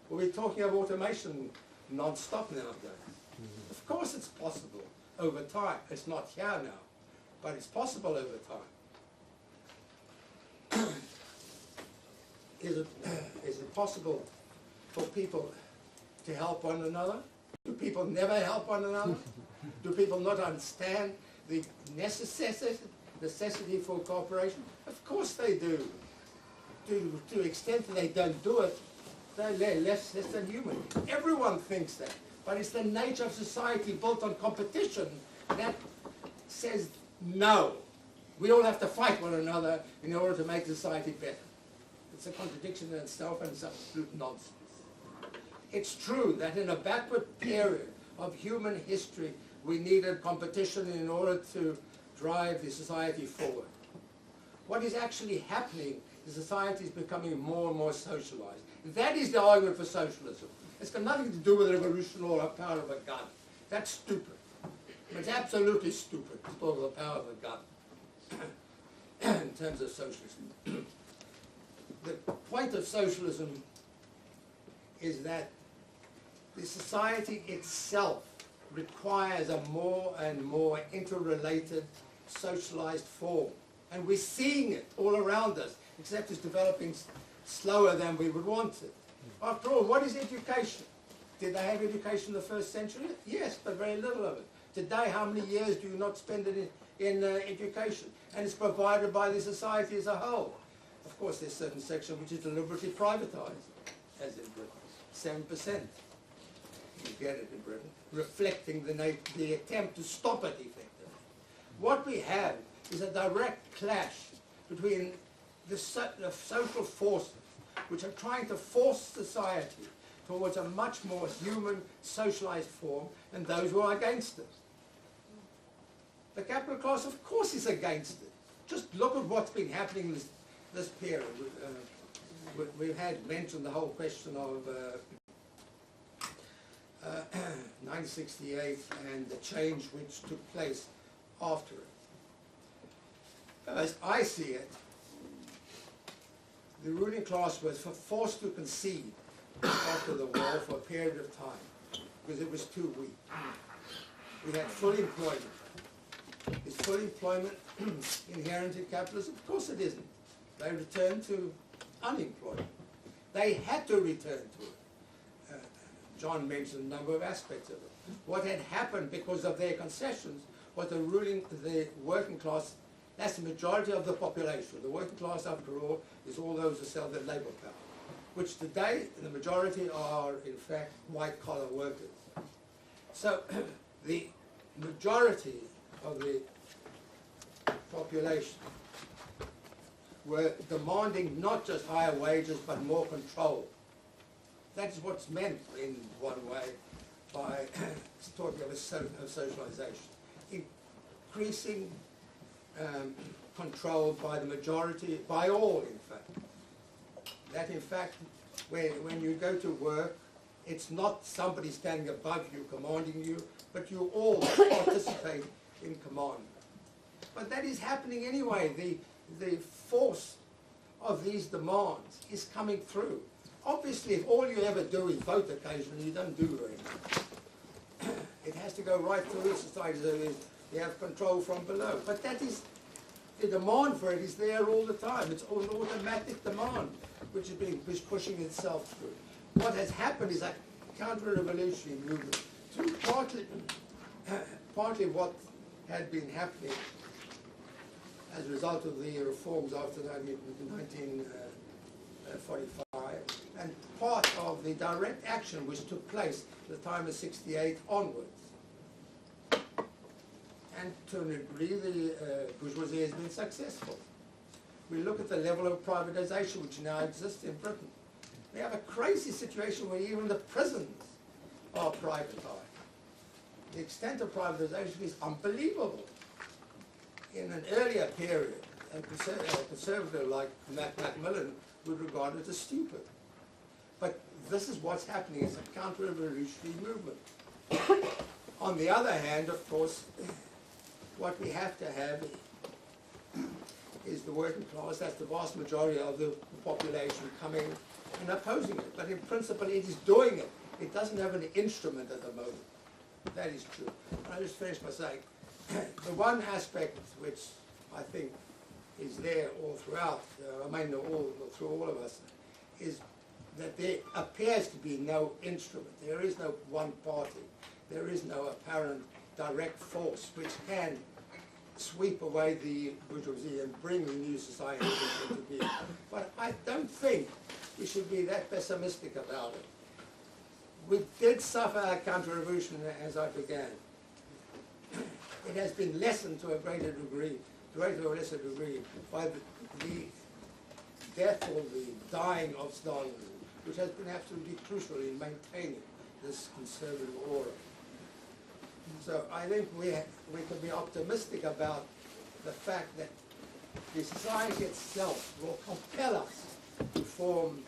Well, we're talking of automation non-stop nowadays. Of course it's possible over time. It's not here now, but it's possible over time. Is it possible for people to help one another? Do people never help one another? Do people not understand the necessity for cooperation? Of course they do. To the extent that they don't do it, they're less than human. Everyone thinks that. But it's the nature of society built on competition that says no. We all have to fight one another in order to make society better. It's a contradiction in itself and it's absolute nonsense. It's true that in a backward period of human history, we needed competition in order to drive the society forward. What is actually happening is society is becoming more and more socialized. That is the argument for socialism. It's got nothing to do with a revolution or a power of a gun. That's stupid. It's absolutely stupid to talk of the power of the gun in terms of socialism. The point of socialism is that the society itself requires a more and more interrelated, socialized form. And we're seeing it all around us, except it's developing slower than we would want it. After all, what is education? Did they have education in the first century? Yes, but very little of it. Today, how many years do you not spend in education? And it's provided by the society as a whole. Of course, there's a certain section which is deliberately privatized, as in Britain. 7%. You get it in Britain, reflecting the attempt to stop it effectively. What we have is a direct clash between the social forces which are trying to force society towards a much more human, socialized form, and those who are against it. The capital class, of course, is against it. Just look at what's been happening this period. We've had mentioned the whole question of 1968 and the change which took place after it. As I see it, the ruling class was forced to concede after the war for a period of time because it was too weak. We had full employment. Is full employment inherent in capitalism? Of course it isn't. They returned to unemployment. They had to return to it. John mentioned a number of aspects of it. What had happened because of their concessions was the working class, that's the majority of the population. The working class, after all, is all those who sell their labor power, which today, the majority are, in fact, white-collar workers. So the majority of the population were demanding not just higher wages, but more control. That is what's meant, in one way, by talking of socialization. Increasing control by the majority, by all, in fact. That, in fact, when you go to work, it's not somebody standing above you, commanding you, but you all participate in command. But that is happening anyway. The force of these demands is coming through. Obviously, if all you ever do is vote occasionally, you don't do very much. It has to go right through the society, so you have control from below. But that is, the demand for it is there all the time. It's an automatic demand, which is pushing itself through. What has happened is a counter-revolutionary movement. Partly what had been happening as a result of the reforms after 1945, and part of the direct action which took place at the time of 68 onwards. And to a degree, the bourgeoisie has been successful. We look at the level of privatization which now exists in Britain. We have a crazy situation where even the prisons are privatized. The extent of privatization is unbelievable. In an earlier period, a conservative like Macmillan would regard it as stupid. But this is what's happening. It's a counter-revolutionary movement. On the other hand, of course, what we have to have is the working class. That's the vast majority of the population coming and opposing it. But in principle, it is doing it. It doesn't have an instrument at the moment. That is true. And I'll just finish by saying, the one aspect which I think is there all throughout, through all of us, is that there appears to be no instrument. There is no one party. There is no apparent direct force which can sweep away the bourgeoisie and bring the new society into being. But I don't think we should be that pessimistic about it. We did suffer a counter-revolution as I began. It has been lessened to a greater or lesser degree, by the death or the dying of Stalin, which has been absolutely crucial in maintaining this conservative aura. So I think we can be optimistic about the fact that the society itself will compel us to form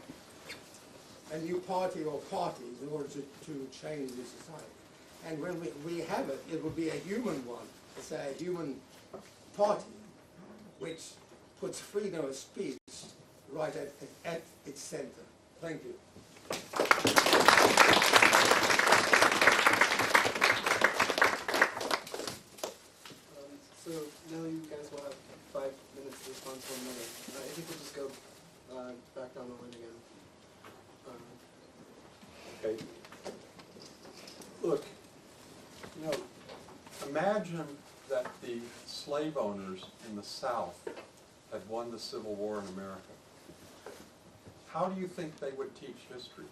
a new party or parties in order to change the society. And when we have it, it will be a human one. It's a human party, which puts freedom of speech right at its center. Thank you. So now you guys will have 5 minutes to respond to one another. I think we'll just go back down the line again. Okay. Look, you know, imagine that the slave owners in the South had won the Civil War in America. How do you think they would teach history?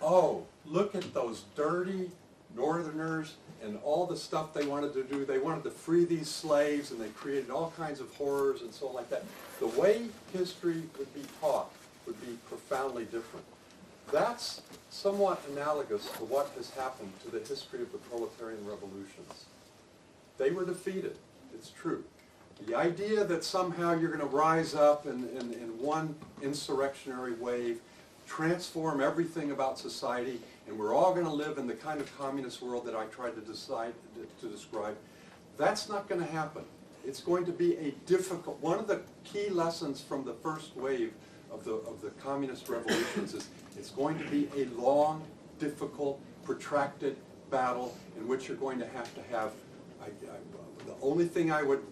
Oh, look at those dirty Northerners and all the stuff they wanted to do. They wanted to free these slaves, and they created all kinds of horrors and so on like that. The way history would be taught would be profoundly different. That's somewhat analogous to what has happened to the history of the proletarian revolutions. They were defeated, it's true. The idea that somehow you're going to rise up in one insurrectionary wave, transform everything about society, and we're all going to live in the kind of communist world that I tried to describe, that's not going to happen. It's going to be a difficult, one of the key lessons from the first wave of the communist revolutions is it's going to be a long, difficult, protracted battle in which you're going to have, the only thing I would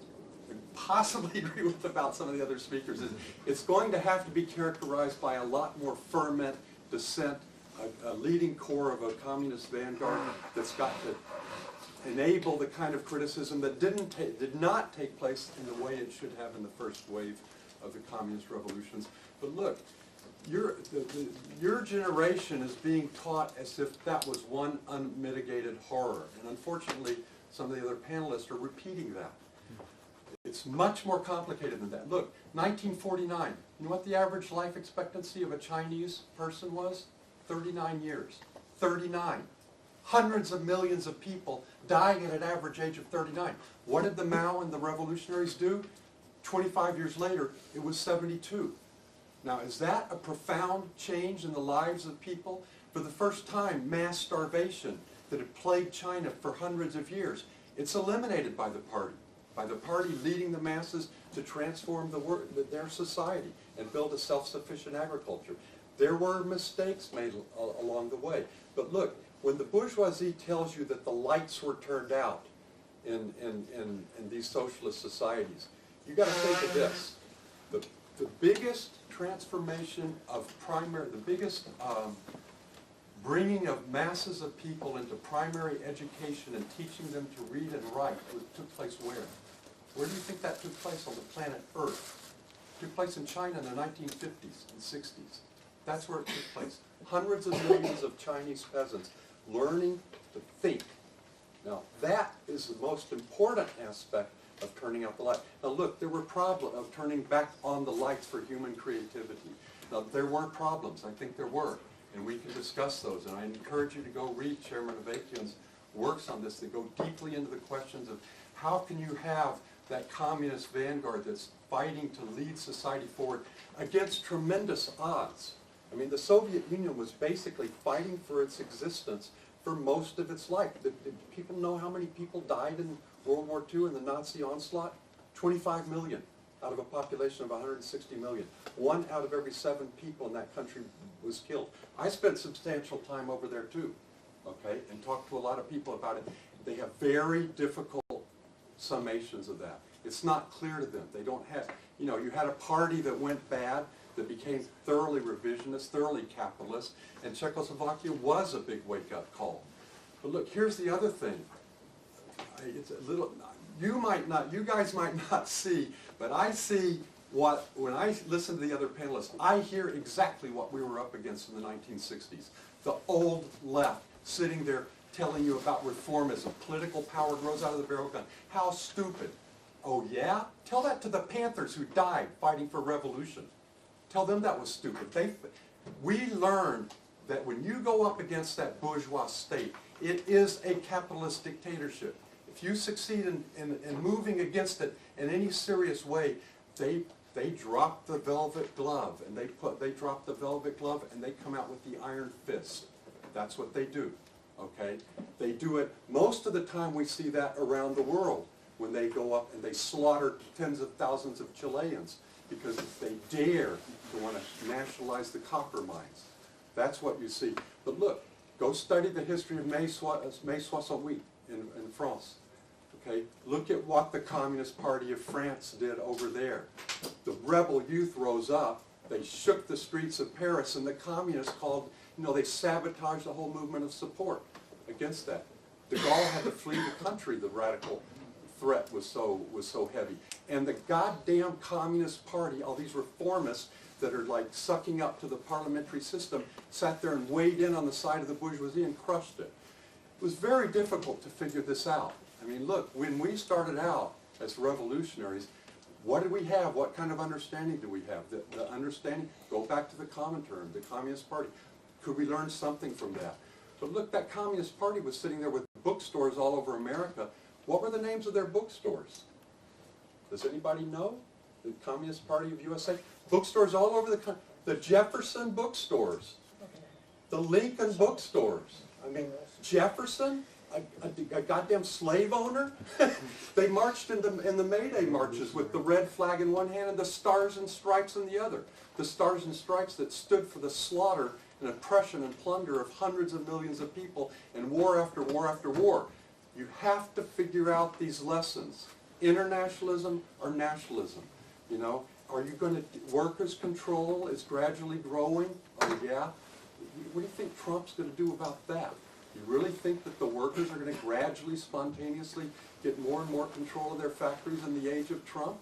possibly agree with about some of the other speakers is it's going to have to be characterized by a lot more ferment, dissent, a leading core of a communist vanguard that's got to enable the kind of criticism that did not take place in the way it should have in the first wave of the communist revolutions. But look, your generation is being taught as if that was one unmitigated horror. And unfortunately, some of the other panelists are repeating that. It's much more complicated than that. Look, 1949, you know what the average life expectancy of a Chinese person was? 39 years. 39. Hundreds of millions of people dying at an average age of 39. What did the Mao and the revolutionaries do? 25 years later, it was 72. Now, is that a profound change in the lives of people? For the first time, mass starvation that had plagued China for hundreds of years, it's eliminated by the party leading the masses to transform their society and build a self-sufficient agriculture. There were mistakes made along the way. But look, when the bourgeoisie tells you that the lights were turned out in these socialist societies, you got to think of this. The biggest transformation of the biggest bringing of masses of people into primary education and teaching them to read and write took place where? Where do you think that took place on the planet Earth? It took place in China in the 1950s and 60s. That's where it took place. Hundreds of millions of Chinese peasants learning to think. Now, that is the most important aspect of turning out the light. Now look, there were problems of turning back on the lights for human creativity. Now there were problems, I think there were, and we can discuss those. And I encourage you to go read Chairman Avakian's works on this that go deeply into the questions of how can you have that communist vanguard that's fighting to lead society forward against tremendous odds. I mean, the Soviet Union was basically fighting for its existence for most of its life. Did people know how many people died in World War II in the Nazi onslaught? 25 million out of a population of 160 million. 1 out of every 7 people in that country was killed. I spent substantial time over there too, okay, and talked to a lot of people about it. They have very difficult summations of that. It's not clear to them. They don't have, you know, you had a party that went bad, that became thoroughly revisionist, thoroughly capitalist, and Czechoslovakia was a big wake-up call. But look, here's the other thing. It's a little, you guys might not see, but I see when I listen to the other panelists, I hear exactly what we were up against in the 1960s. The old left sitting there telling you about reformism. Political power grows out of the barrel gun. How stupid. Oh yeah? Tell that to the Panthers who died fighting for revolution. Tell them that was stupid. We learned that when you go up against that bourgeois state, it is a capitalist dictatorship. If you succeed in moving against it in any serious way, they drop the velvet glove, and they drop the velvet glove, and they come out with the iron fist. That's what they do. okay? They do it, most of the time we see that around the world when they go up and they slaughter tens of thousands of Chileans because they dare to want to nationalize the copper mines. That's what you see. But look, go study the history of Mai 68 in France. Okay, look at what the Communist Party of France did over there. The rebel youth rose up, they shook the streets of Paris, and the communists called, they sabotaged the whole movement of support against that. De Gaulle had to flee the country, the radical threat was so heavy. And the goddamn Communist Party, all these reformists that are like sucking up to the parliamentary system, sat there and weighed in on the side of the bourgeoisie and crushed it. It was very difficult to figure this out. I mean, look, when we started out as revolutionaries, what did we have? What kind of understanding do we have? The understanding, go back to the Comintern, the Communist Party. Could we learn something from that? But look, that Communist Party was sitting there with bookstores all over America. What were the names of their bookstores? Does anybody know? The Communist Party of USA? Bookstores all over the country. The Jefferson bookstores. The Lincoln bookstores. I mean, Jefferson? A goddamn slave owner? They marched in the May Day marches with the red flag in one hand and the stars and stripes in the other. The stars and stripes that stood for the slaughter and oppression and plunder of hundreds of millions of people in war after war after war. You have to figure out these lessons. Internationalism or nationalism. Are you going to, workers' control is gradually growing? Oh yeah? What do you think Trump's going to do about that? You really think that the workers are going to gradually, spontaneously get more and more control of their factories in the age of Trump?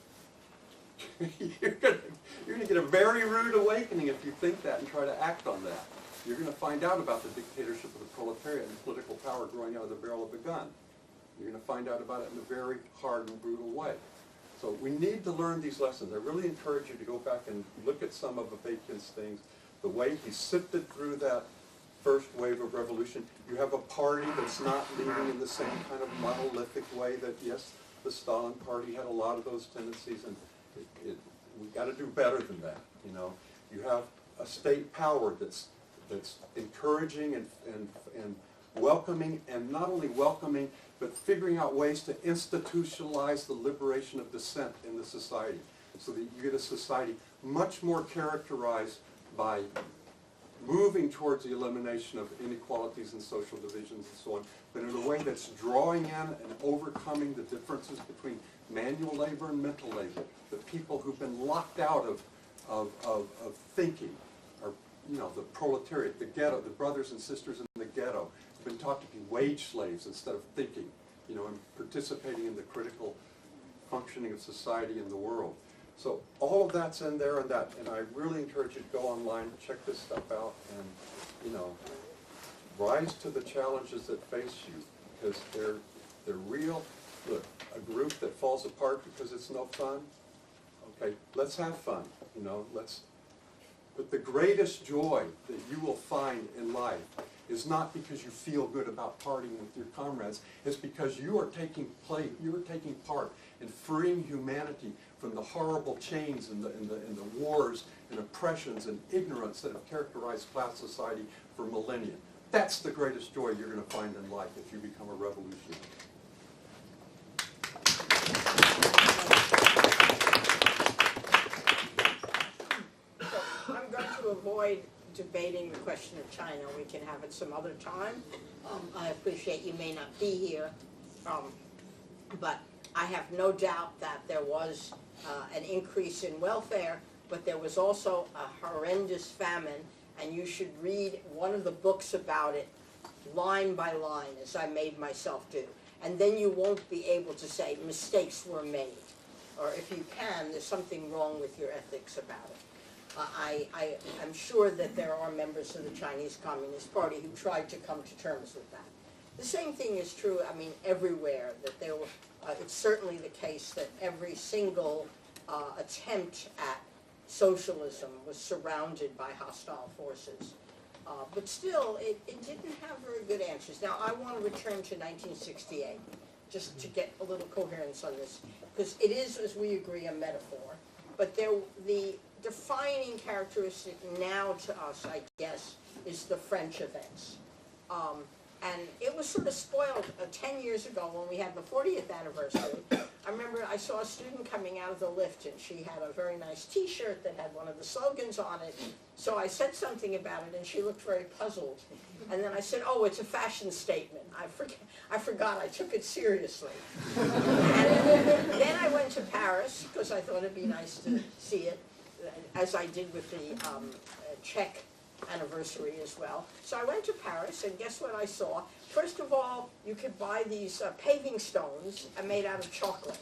You're going to get a very rude awakening if you think that and try to act on that. You're going to find out about the dictatorship of the proletariat and political power growing out of the barrel of a gun. You're going to find out about it in a very hard and brutal way. So we need to learn these lessons. I really encourage you to go back and look at some of Avakian's things, the way he sifted through that first wave of revolution. You have a party that's not leading in the same kind of monolithic way that, yes, the Stalin Party had a lot of those tendencies, and we've got to do better than that. You have a state power that's encouraging and welcoming, and not only welcoming, but figuring out ways to institutionalize the liberation of dissent in the society, so that you get a society much more characterized by moving towards the elimination of inequalities and social divisions and so on, but in a way that's drawing in and overcoming the differences between manual labor and mental labor. The people who've been locked out of thinking, or the proletariat, the ghetto, the brothers and sisters in the ghetto, have been taught to be wage slaves instead of thinking, and participating in the critical functioning of society in the world. So all of that's in there, and I really encourage you to go online, check this stuff out, and rise to the challenges that face you, because they're real. Look, a group that falls apart because it's no fun. Okay, let's have fun. But the greatest joy that you will find in life is not because you feel good about partying with your comrades. It's because you are taking part in freeing humanity from the horrible chains and the wars and oppressions and ignorance that have characterized class society for millennia. That's the greatest joy you're going to find in life if you become a revolutionary. I'm going to avoid debating the question of China. We can have it some other time. I appreciate you may not be here, but I have no doubt that there was an increase in welfare, but there was also a horrendous famine, and you should read one of the books about it line by line, as I made myself do. And then you won't be able to say mistakes were made, or if you can, there's something wrong with your ethics about it. I'm sure that there are members of the Chinese Communist Party who tried to come to terms with that. The same thing is true, everywhere, that there were, it's certainly the case that every single attempt at socialism was surrounded by hostile forces. But still, it didn't have very good answers. Now, I want to return to 1968, just to get a little coherence on this, because it is, as we agree, a metaphor. But the defining characteristic now to us, I guess, is the French events. And it was sort of spoiled 10 years ago when we had the 40th anniversary. I remember I saw a student coming out of the lift, and she had a very nice T-shirt that had one of the slogans on it. So I said something about it, and she looked very puzzled. And then I said, oh, it's a fashion statement. I forgot I took it seriously. And then I went to Paris, because I thought it'd be nice to see it, as I did with the Czech anniversary as well. So I went to Paris, and guess what I saw? First of all, you could buy these paving stones made out of chocolate.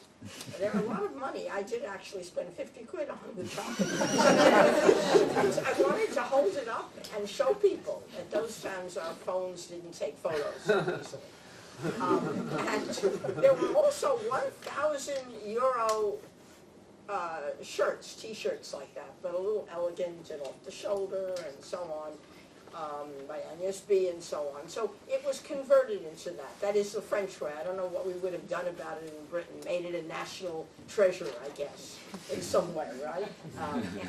They're a lot of money. I did actually spend 50 quid on the chocolate. Because I wanted to hold it up and show people. At those times, our phones didn't take photos so easily. And there were also 1,000 euro shirts, T-shirts like that, but a little elegant and off the shoulder and so on, by Agnès B and so on. So it was converted into that. That is the French way. I don't know what we would have done about it in Britain. Made it a national treasure, I guess, in some way, right?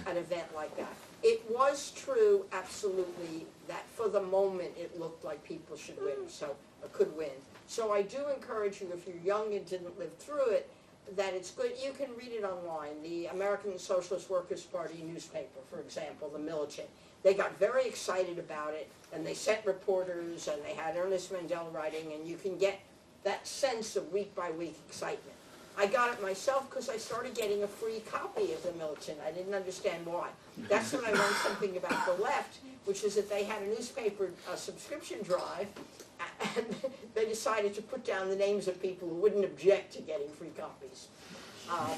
An event like that. It was true, absolutely, that for the moment it looked like people should win, so could win. So I do encourage you, if you're young and didn't live through it, that it's good. You can read it online. The American Socialist Workers' Party newspaper, for example, the Militant, they got very excited about it, and they sent reporters, and they had Ernest Mandel writing, and you can get that sense of week-by-week excitement. I got it myself because I started getting a free copy of the Militant. I didn't understand why. That's when I learned something about the left, which is that they had a newspaper subscription drive, and they decided to put down the names of people who wouldn't object to getting free copies. I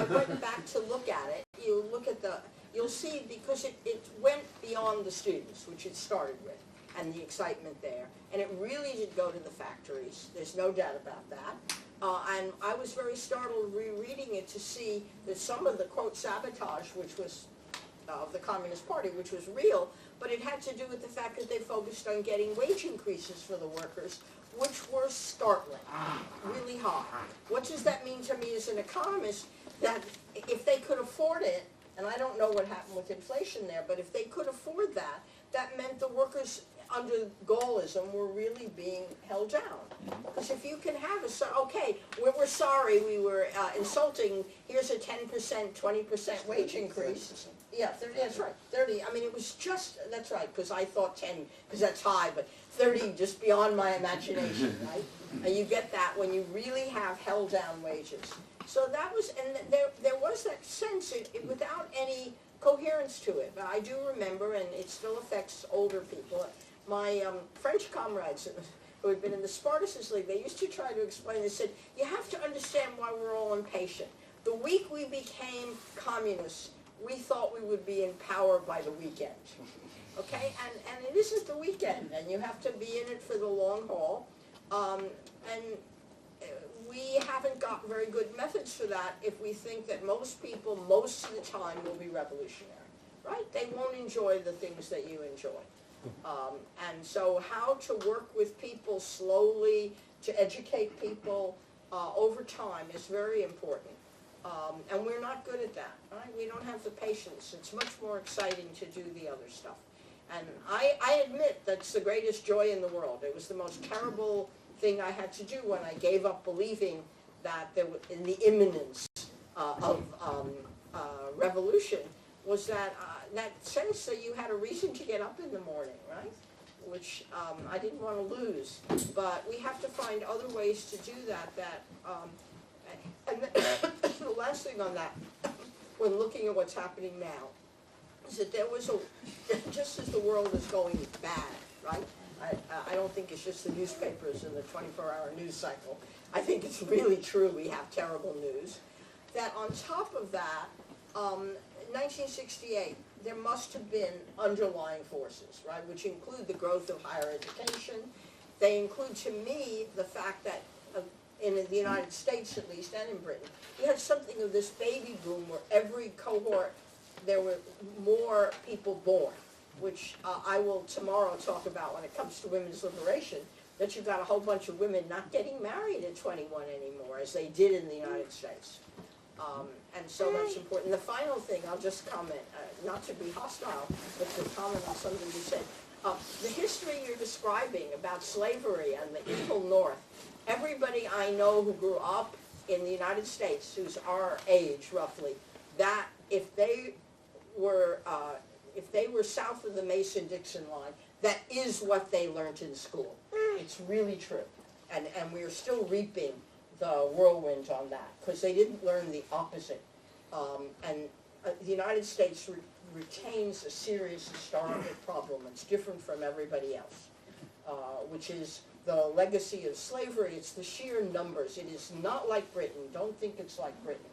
went back to look at it. You look at you'll see, because it went beyond the students, which it started with, and the excitement there. And it really did go to the factories. There's no doubt about that. And I was very startled rereading it to see that some of the, quote, sabotage, which was of the Communist Party, which was real, but it had to do with the fact that they focused on getting wage increases for the workers, which were startling, really high. What does that mean to me as an economist? That if they could afford it, and I don't know what happened with inflation there, but if they could afford that, that meant the workers under Gaullism were really being held down. Because if you can have okay, we're sorry, we were insulting, here's a 10%, 20% wage increase. Yeah, 30, that's right, 30, I mean, it was just, that's right, because I thought 10, because that's high, but 30 just beyond my imagination, right? And you get that when you really have held down wages. So that was, and there was that sense, without any coherence to it. But I do remember, and it still affects older people, my French comrades who had been in the Spartacus League, they used to try to explain, they said, you have to understand why we're all impatient. The week we became communists, we thought we would be in power by the weekend. Okay, and it isn't the weekend, and you have to be in it for the long haul. And we haven't got very good methods for that if we think that most people, most of the time, will be revolutionary, right? They won't enjoy the things that you enjoy. And so how to work with people slowly, to educate people over time is very important. And we're not good at that, right? We don't have the patience. It's much more exciting to do the other stuff. And I admit that's the greatest joy in the world. It was the most terrible thing I had to do when I gave up believing that there was, in the imminence of revolution, was that that sense that you had a reason to get up in the morning, right? Which I didn't want to lose. But we have to find other ways to do that. And the last thing on that, when looking at what's happening now, is that there was just as the world is going bad, right? I don't think it's just the newspapers and the 24-hour news cycle. I think it's really true we have terrible news. That on top of that, 1968, there must have been underlying forces, right, which include the growth of higher education. They include, to me, the fact that in the United States, at least, and in Britain, you had something of this baby boom where every cohort, there were more people born, which I will tomorrow talk about when it comes to women's liberation, that you've got a whole bunch of women not getting married at 21 anymore, as they did in the United States. And so that's important. The final thing, I'll just comment, not to be hostile, but to comment on something you said. The history you're describing about slavery and the evil North, everybody I know who grew up in the United States, who's our age roughly, that if they were south of the Mason-Dixon line, that is what they learned in school. It's really true. And we're still reaping the whirlwind on that, because they didn't learn the opposite. The United States retains a serious historical problem. It's different from everybody else, which is the legacy of slavery. It's the sheer numbers. It is not like Britain. Don't think it's like Britain.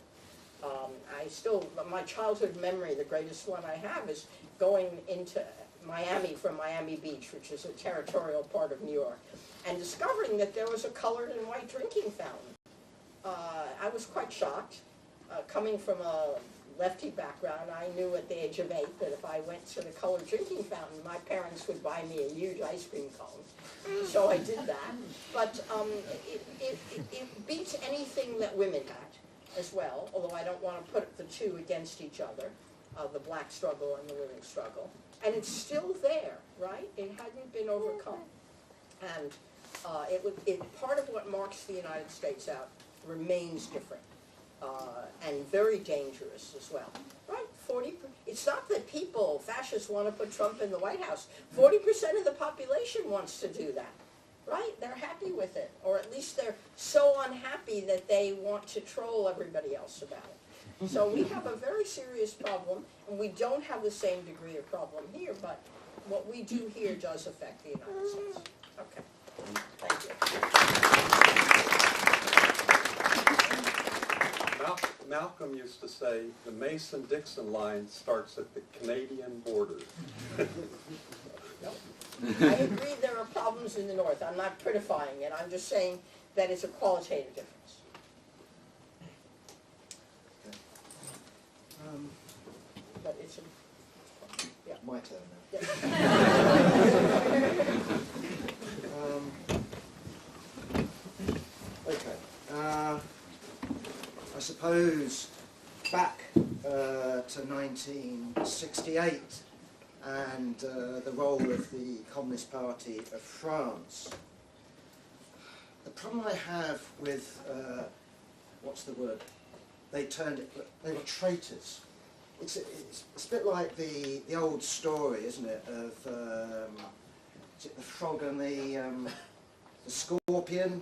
My childhood memory, the greatest one I have, is going into Miami from Miami Beach, which is a territorial part of New York, and discovering that there was a colored and white drinking fountain. I was quite shocked. Coming from a lefty background, I knew at the age of 8 that if I went to the colored drinking fountain, my parents would buy me a huge ice cream cone. So I did that. But it beats anything that women had as well, although I don't want to put the two against each other, the black struggle and the women's struggle. And it's still there, right? It hadn't been overcome. And part of what marks the United States out remains different. And very dangerous as well, right? It's not that fascists want to put Trump in the White House. 40% of the population wants to do that, right? They're happy with it, or at least they're so unhappy that they want to troll everybody else about it. So we have a very serious problem, and we don't have the same degree of problem here, but what we do here does affect the United States. Okay, thank you. Malcolm used to say, the Mason-Dixon line starts at the Canadian border. No. I agree there are problems in the North. I'm not criticizing it. I'm just saying that it's a qualitative difference. But it's yeah. My turn now. Yeah. Okay. I suppose back to 1968 and the role of the Communist Party of France. The problem I have with, what's the word? They were traitors. It's a bit like the old story, isn't it, of is it the frog and the scorpion?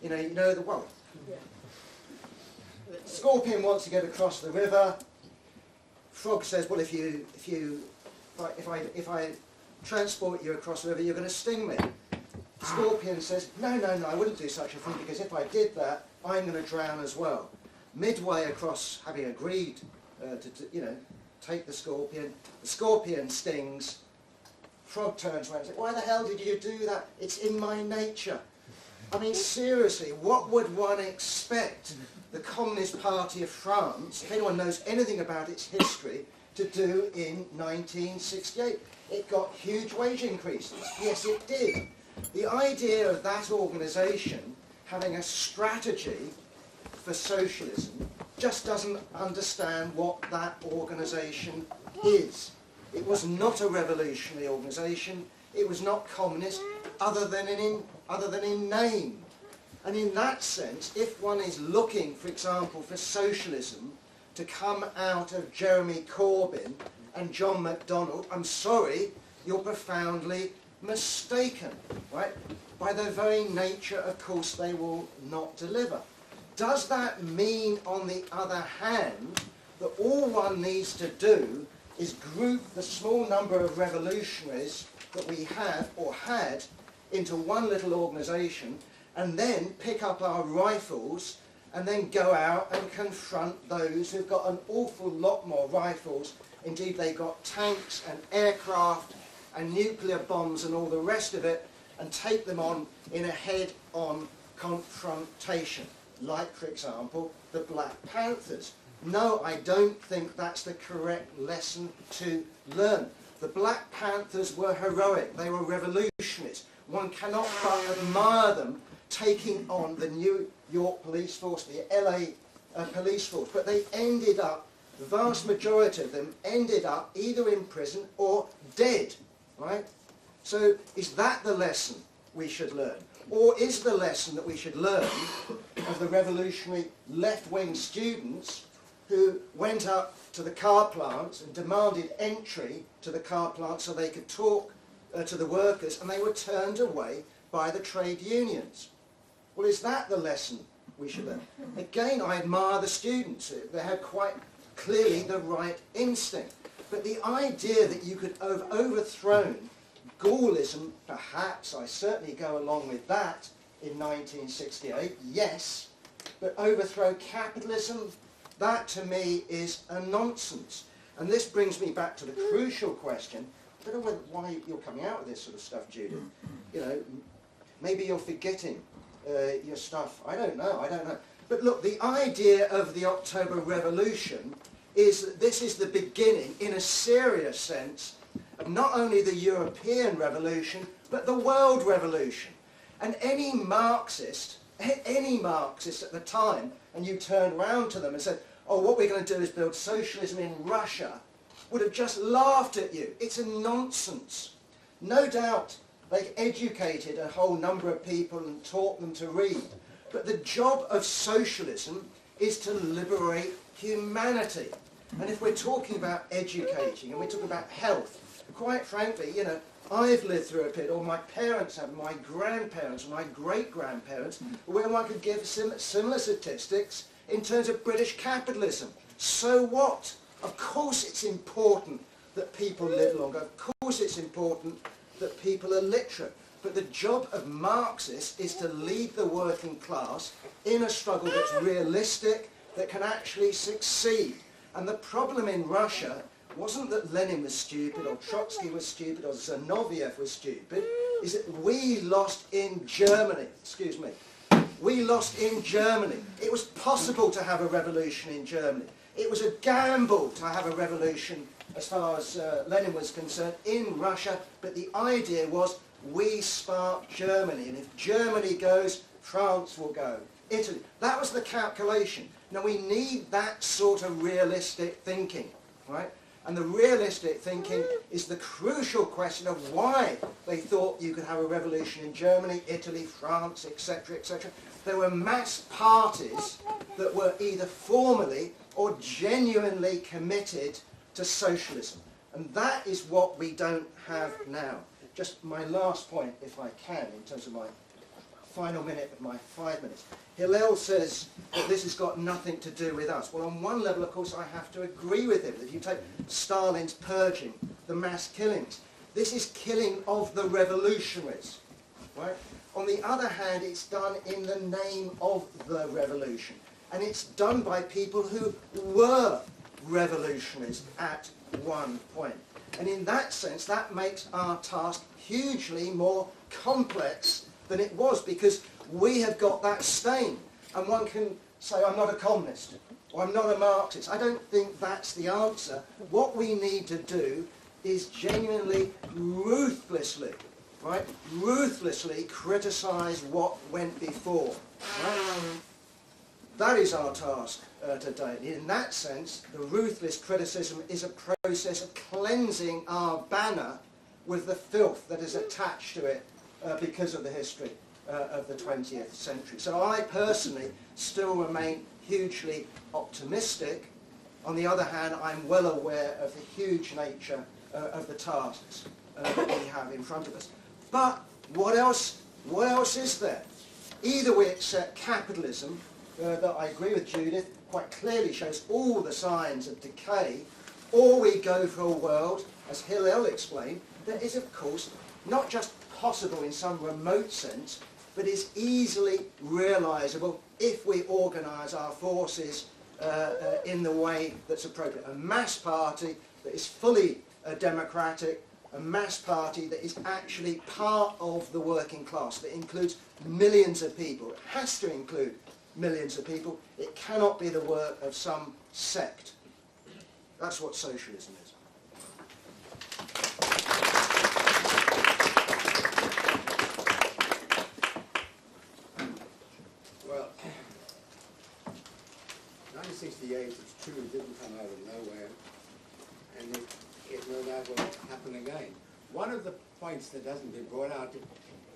You know the one. Yeah. Scorpion wants to get across the river. Frog says, "Well, if I transport you across the river, you're going to sting me." Scorpion says, "No, I wouldn't do such a thing, because if I did that, I'm going to drown as well." Midway across, having agreed to take the scorpion stings. Frog turns around and says, "Why the hell did you do that? It's in my nature." I mean, seriously, what would one expect the Communist Party of France, if anyone knows anything about its history, to do in 1968? It got huge wage increases. Yes, it did. The idea of that organisation having a strategy for socialism just doesn't understand what that organisation is. It was not a revolutionary organisation. It was not communist, other than in name. And in that sense, if one is looking, for example, for socialism to come out of Jeremy Corbyn and John MacDonald, I'm sorry, you're profoundly mistaken, right? By their very nature, of course, they will not deliver. Does that mean, on the other hand, that all one needs to do is group the small number of revolutionaries that we have or had into one little organisation, and then pick up our rifles and then go out and confront those who've got an awful lot more rifles? Indeed, they've got tanks and aircraft and nuclear bombs and all the rest of it, and take them on in a head-on confrontation, like, for example, the Black Panthers. No, I don't think that's the correct lesson to learn. The Black Panthers were heroic. They were revolutionaries. One cannot but admire them taking on the New York police force, the LA police force. But they ended up, the vast majority of them ended up either in prison or dead, right? So is that the lesson we should learn? Or is the lesson that we should learn of the revolutionary left-wing students who went up to the car plants and demanded entry to the car plants so they could talk to the workers, and they were turned away by the trade unions? Well, is that the lesson we should learn? Again, I admire the students. They had quite clearly the right instinct. But the idea that you could have overthrown Gaullism, perhaps, I certainly go along with that in 1968, yes, but overthrow capitalism, that to me is a nonsense. And this brings me back to the crucial question. I don't know why you're coming out with this sort of stuff, Judith. You know, maybe you're forgetting your stuff. I don't know. But look, the idea of the October Revolution is that this is the beginning, in a serious sense, of not only the European Revolution, but the world revolution. And any Marxist at the time, and you turned around to them and said, oh, what we're going to do is build socialism in Russia, would have just laughed at you. It's a nonsense. No doubt they educated a whole number of people and taught them to read. But the job of socialism is to liberate humanity. And if we're talking about educating and we're talking about health, quite frankly, you know, I've lived through a period, or my parents have, my grandparents, my great-grandparents, where one could give similar statistics in terms of British capitalism. So what? Of course it's important that people live longer. Of course it's important that people are literate. But the job of Marxists is to lead the working class in a struggle that's realistic, that can actually succeed. And the problem in Russia wasn't that Lenin was stupid, or Trotsky was stupid, or Zinoviev was stupid, is that we lost in Germany. Excuse me. We lost in Germany. It was possible to have a revolution in Germany. It was a gamble to have a revolution, as far as Lenin was concerned, in Russia, but the idea was we spark Germany, and if Germany goes, France will go. Italy. That was the calculation. Now we need that sort of realistic thinking, right? And the realistic thinking is the crucial question of why they thought you could have a revolution in Germany, Italy, France, etc., etc. There were mass parties that were either formally or genuinely committed to socialism. And that is what we don't have now. Just my last point, if I can, in terms of my final minute of my 5 minutes. Hillel says that this has got nothing to do with us. Well, on one level, of course, I have to agree with him. If you take Stalin's purging, the mass killings, this is killing of the revolutionaries, right? On the other hand, it's done in the name of the revolution. And it's done by people who were revolutionaries at one point. And in that sense, that makes our task hugely more complex than it was, because we have got that stain. And one can say, I'm not a communist, or I'm not a Marxist. I don't think that's the answer. What we need to do is genuinely, ruthlessly, right, ruthlessly criticise what went before. Right? That is our task today. In that sense, the ruthless criticism is a process of cleansing our banner with the filth that is attached to it because of the history of the 20th century. So I personally still remain hugely optimistic. On the other hand, I'm well aware of the huge nature of the tasks that we have in front of us. But what else is there? Either we accept capitalism, that I agree with Judith, quite clearly shows all the signs of decay, or we go for a world, as Hillel explained, that is of course not just possible in some remote sense, but is easily realisable if we organise our forces in the way that's appropriate. A mass party that is fully democratic, a mass party that is actually part of the working class, that includes millions of people. It has to include millions of people. It cannot be the work of some sect. That's what socialism is. Well, 1968, it's true, it didn't come out of nowhere, and it no doubt will happen again. One of the points that hasn't been brought out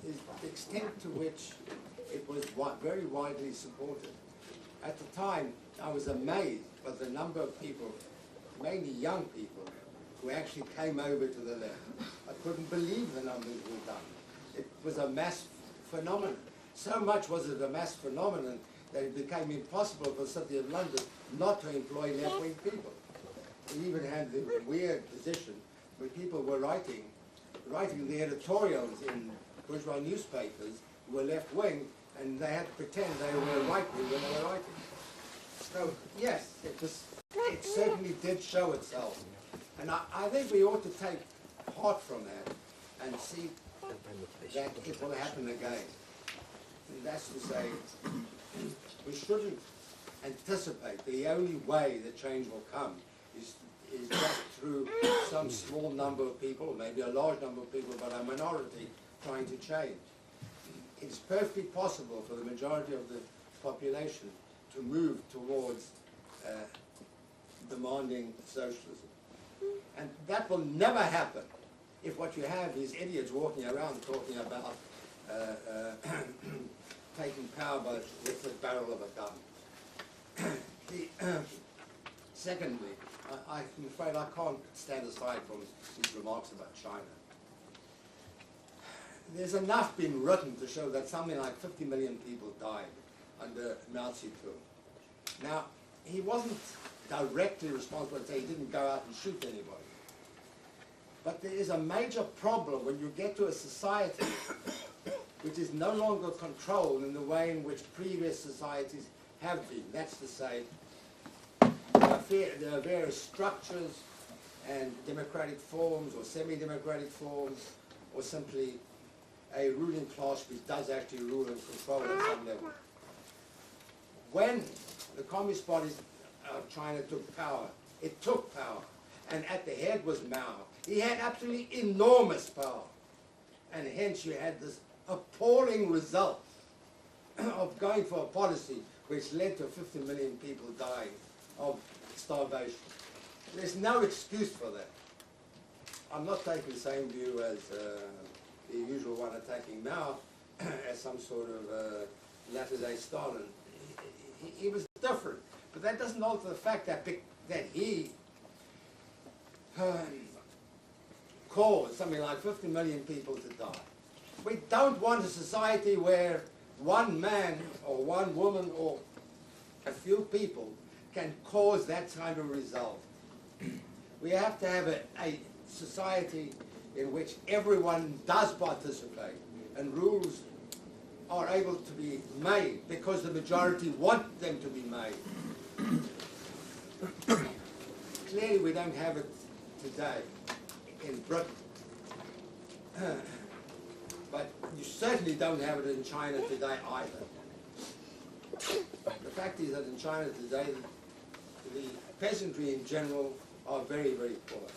is the extent to which it was very widely supported. At the time, I was amazed by the number of people, mainly young people, who actually came over to the left. I couldn't believe the numbers were done. It was a mass phenomenon. So much was it a mass phenomenon that it became impossible for the City of London not to employ left-wing people. We even had the weird position where people were writing the editorials in bourgeois newspapers who were left-wing, and they had to pretend they were right-wing when they were writing. So, yes, it certainly did show itself. And I think we ought to take heart from that and see that it will happen again. And that's to say, we shouldn't anticipate the only way that change will come is just through some small number of people, maybe a large number of people, but a minority trying to change. It's perfectly possible for the majority of the population to move towards demanding socialism. And that will never happen if what you have is idiots walking around talking about taking power with the barrel of a gun. Secondly, I'm afraid I can't stand aside from these remarks about China. There's enough been written to show that something like 50 million people died under Mao Zedong. Now, he wasn't directly responsible and say he didn't go out and shoot anybody. But there is a major problem when you get to a society which is no longer controlled in the way in which previous societies have been. That's to say, there are various structures and democratic forms or semi-democratic forms, or simply a ruling class which does actually rule and control at some level. When the Communist Party of China took power, it took power, and at the head was Mao. He had absolutely enormous power, and hence you had this appalling result of going for a policy which led to 50 million people dying of starvation. There's no excuse for that. I'm not taking the same view as the usual one attacking Mao as some sort of latter-day Stalin. He was different, but that doesn't alter the fact that he caused something like 50 million people to die. We don't want a society where one man or one woman or a few people can cause that kind of result. We have to have a society in which everyone does participate and rules are able to be made because the majority want them to be made. Clearly we don't have it today in Britain. But you certainly don't have it in China today either. The fact is that in China today, the peasantry in general are very, very poor.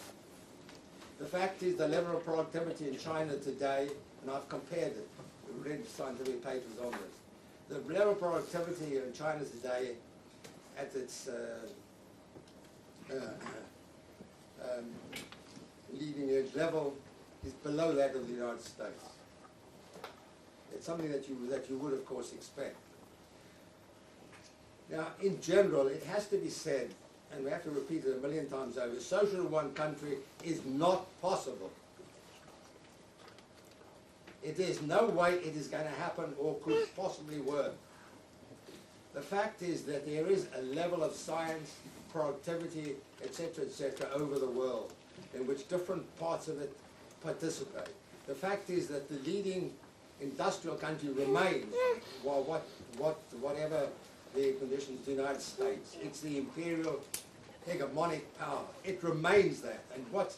The fact is the level of productivity in China today, and I've compared it, we've read scientific papers on this, the level of productivity in China today at its leading edge level is below that of the United States. It's something that you would, of course, expect. Now, in general, it has to be said, and we have to repeat it a million times over, social in one country is not possible. It is no way it is going to happen or could possibly work. The fact is that there is a level of science, productivity, etc., over the world, in which different parts of it participate. The fact is that the leading industrial country remains, well, whatever the conditions, the United States. It's the imperial hegemonic power. It remains that. And what's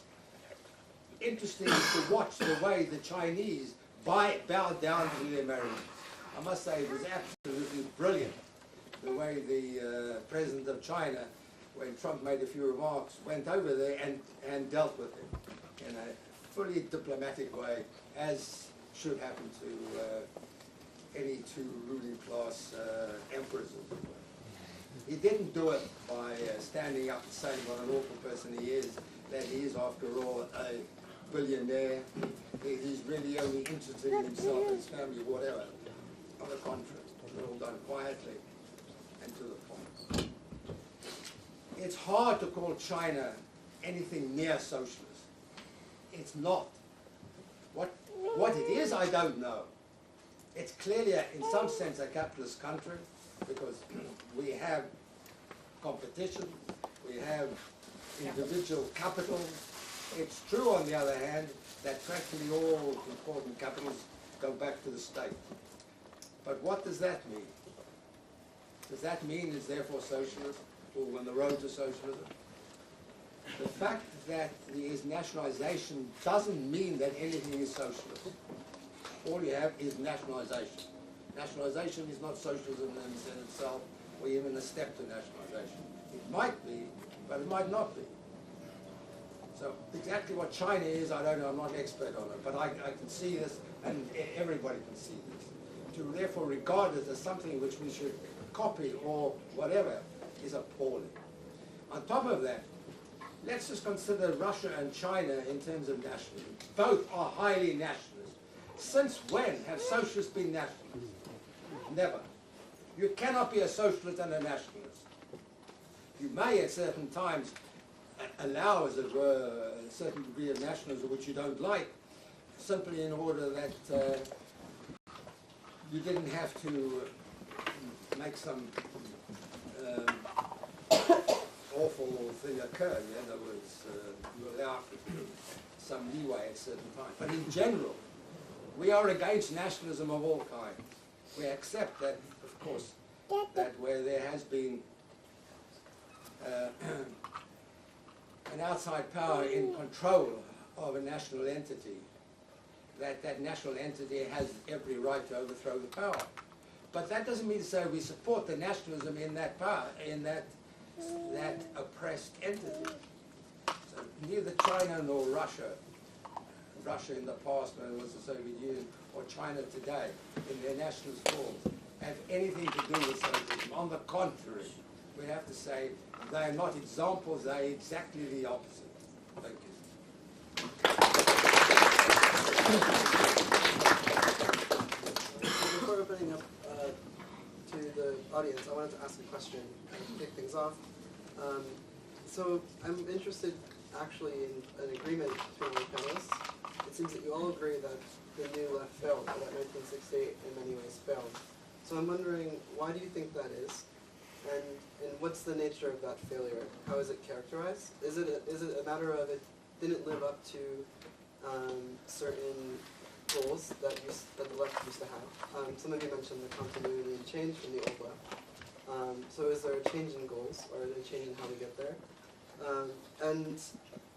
interesting is to watch the way the Chinese bow down to the Americans. I must say it was absolutely brilliant the way the president of China, when Trump made a few remarks, went over there and dealt with him in a fully diplomatic way, as should happen to any two ruling class emperors. He didn't do it by standing up and saying what an awful person he is, that he is, after all, a billionaire. He's really only interested in himself and his family, whatever. On the contrary, it's all done quietly and to the point. It's hard to call China anything near socialist. It's not. What it is, I don't know. It's clearly, in some sense, a capitalist country because we have competition, we have individual capital. It's true, on the other hand, that practically all important capitals go back to the state. But what does that mean? Does that mean it's therefore socialist, or on the road to socialism? The fact that there is nationalization doesn't mean that anything is socialist. All you have is nationalization. Nationalization is not socialism in itself, or even a step to nationalization. It might be, but it might not be. So exactly what China is, I don't know, I'm not an expert on it, but I can see this, and everybody can see this. To therefore regard it as something which we should copy or whatever is appalling. On top of that, let's just consider Russia and China in terms of nationalism. Both are highly nationalist. Since when have socialists been nationalists? Never. You cannot be a socialist and a nationalist. You may at certain times allow, as it were, a certain degree of nationalism which you don't like, simply in order that you didn't have to make some awful thing occur. In other words, you allow some leeway at certain times. But in general, we are against nationalism of all kinds. We accept that, of course, that where there has been an outside power in control of a national entity, that national entity has every right to overthrow the power. But that doesn't mean to say we support the nationalism in that power, in that oppressed entity. So neither China nor Russia in the past when it was the Soviet Union, or China today in their nationalist forms, have anything to do with socialism. On the contrary, we have to say they are not examples, they are exactly the opposite. Thank you. Before opening up to the audience, I wanted to ask a question and kick things off. So I'm interested actually in an agreement between the panelists. It seems that you all agree that the new left failed, or that 1968 in many ways failed. So I'm wondering, why do you think that is? And what's the nature of that failure? How is it characterized? Is it a matter of it didn't live up to certain goals that the left used to have? Some of you mentioned the continuity and change from the old left. So is there a change in goals, or is there a change in how we get there? And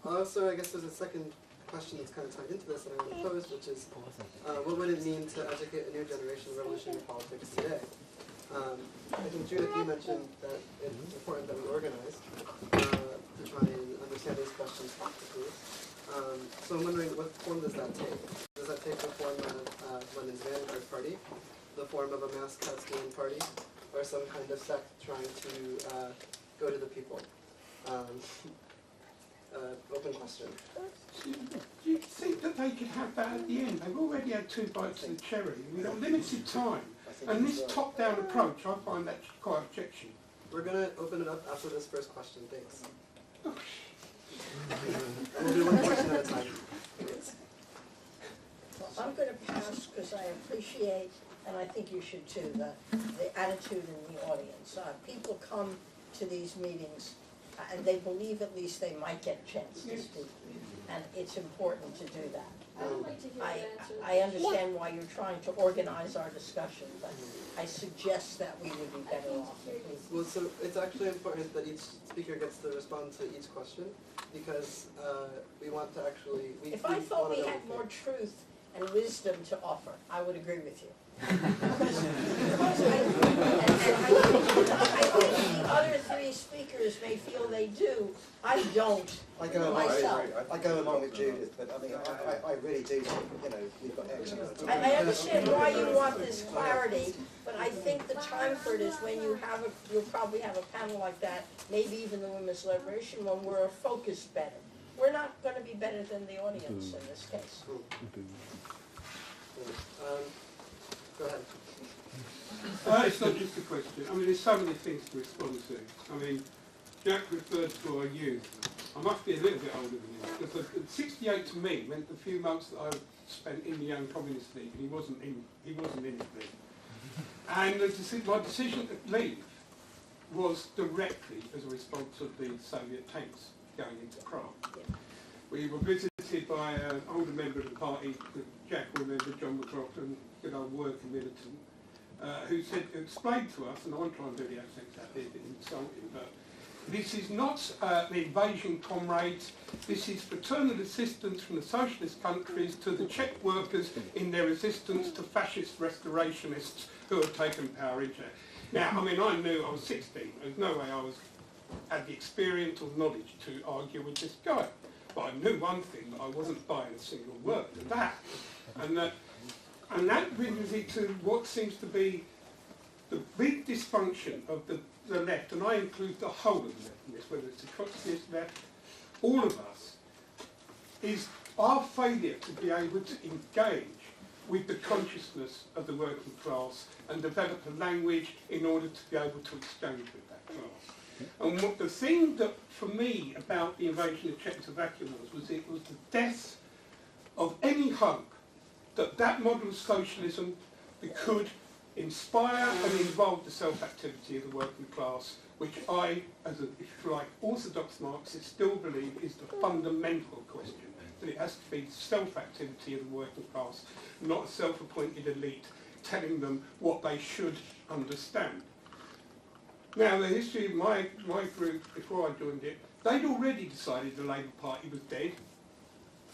also, I guess there's a second question that's kind of tied into this that I want to pose, which is, what would it mean to educate a new generation of revolutionary politics today? I think, Judith, you mentioned that it's important that we organize to try and understand these questions practically. So I'm wondering, what form does that take? Does that take the form of Lenin's Vanguard Party, the form of a mass Kautsky party, or some kind of sect trying to go to the people? Open question. Do you think that they could have that at the end? They've already had 2 bites of the cherry. We've got limited time. And this top-down approach, I find that quite objectionable. We're going to open it up after this first question. Thanks. And we'll do one question at a time. Yes. Well, I'm going to pass because I appreciate, and I think you should too, the attitude in the audience. People come to these meetings and they believe at least they might get a chance to speak. And it's important to do that. I understand why you're trying to organize our discussion, but I suggest that we would be better off. Well, so it's actually important that each speaker gets to respond to each question, because we want to actually... If I thought we had more truth and wisdom to offer, I would agree with you. I think the other 3 speakers may feel they do. I don't. I go myself. I go along with Judith, but I mean, I really do think, we've got excellent. I understand why you want this clarity, but I think the time for it is when you'll probably have a panel like that, maybe even the Women's Liberation one, where we're focused better. We're we're not going to be better than the audience in this case. Go ahead. It's not just a question. I mean, there's so many things to respond to. I mean, Jack referred to our youth. I must be a little bit older than him, because 68 to me meant the few months that I spent in the Young Communist League, and he wasn't in it then. And my decision to leave was directly as a response of the Soviet tanks going into Prague. Yeah. We were visited by an older member of the party, Jack will remember, John McLaughlin, good old working militant, who explained to us, and I won't try and do the accents out there, it's insulting, but this is not an invasion, comrades. This is fraternal assistance from the socialist countries to the Czech workers in their resistance to fascist restorationists who have taken power in Czech. Now, I mean, I knew I was 16. There's no way I had the experience or knowledge to argue with this guy. But I knew one thing, that I wasn't buying a single word of that. And that brings me to what seems to be the big dysfunction of the left, and I include the whole of the left in this, whether it's the Trotskyist left, all of us, is our failure to be able to engage with the consciousness of the working class and develop a language in order to be able to exchange with that class. And what the thing that, for me, about the invasion of Czechoslovakia was it was the death of any hope that that model of socialism could inspire and involve the self-activity of the working class, which I, as a, if you like, orthodox Marxist, still believe is the fundamental question, that it has to be the self-activity of the working class, not a self-appointed elite telling them what they should understand. Now, the history of my group, before I joined it, they'd already decided the Labour Party was dead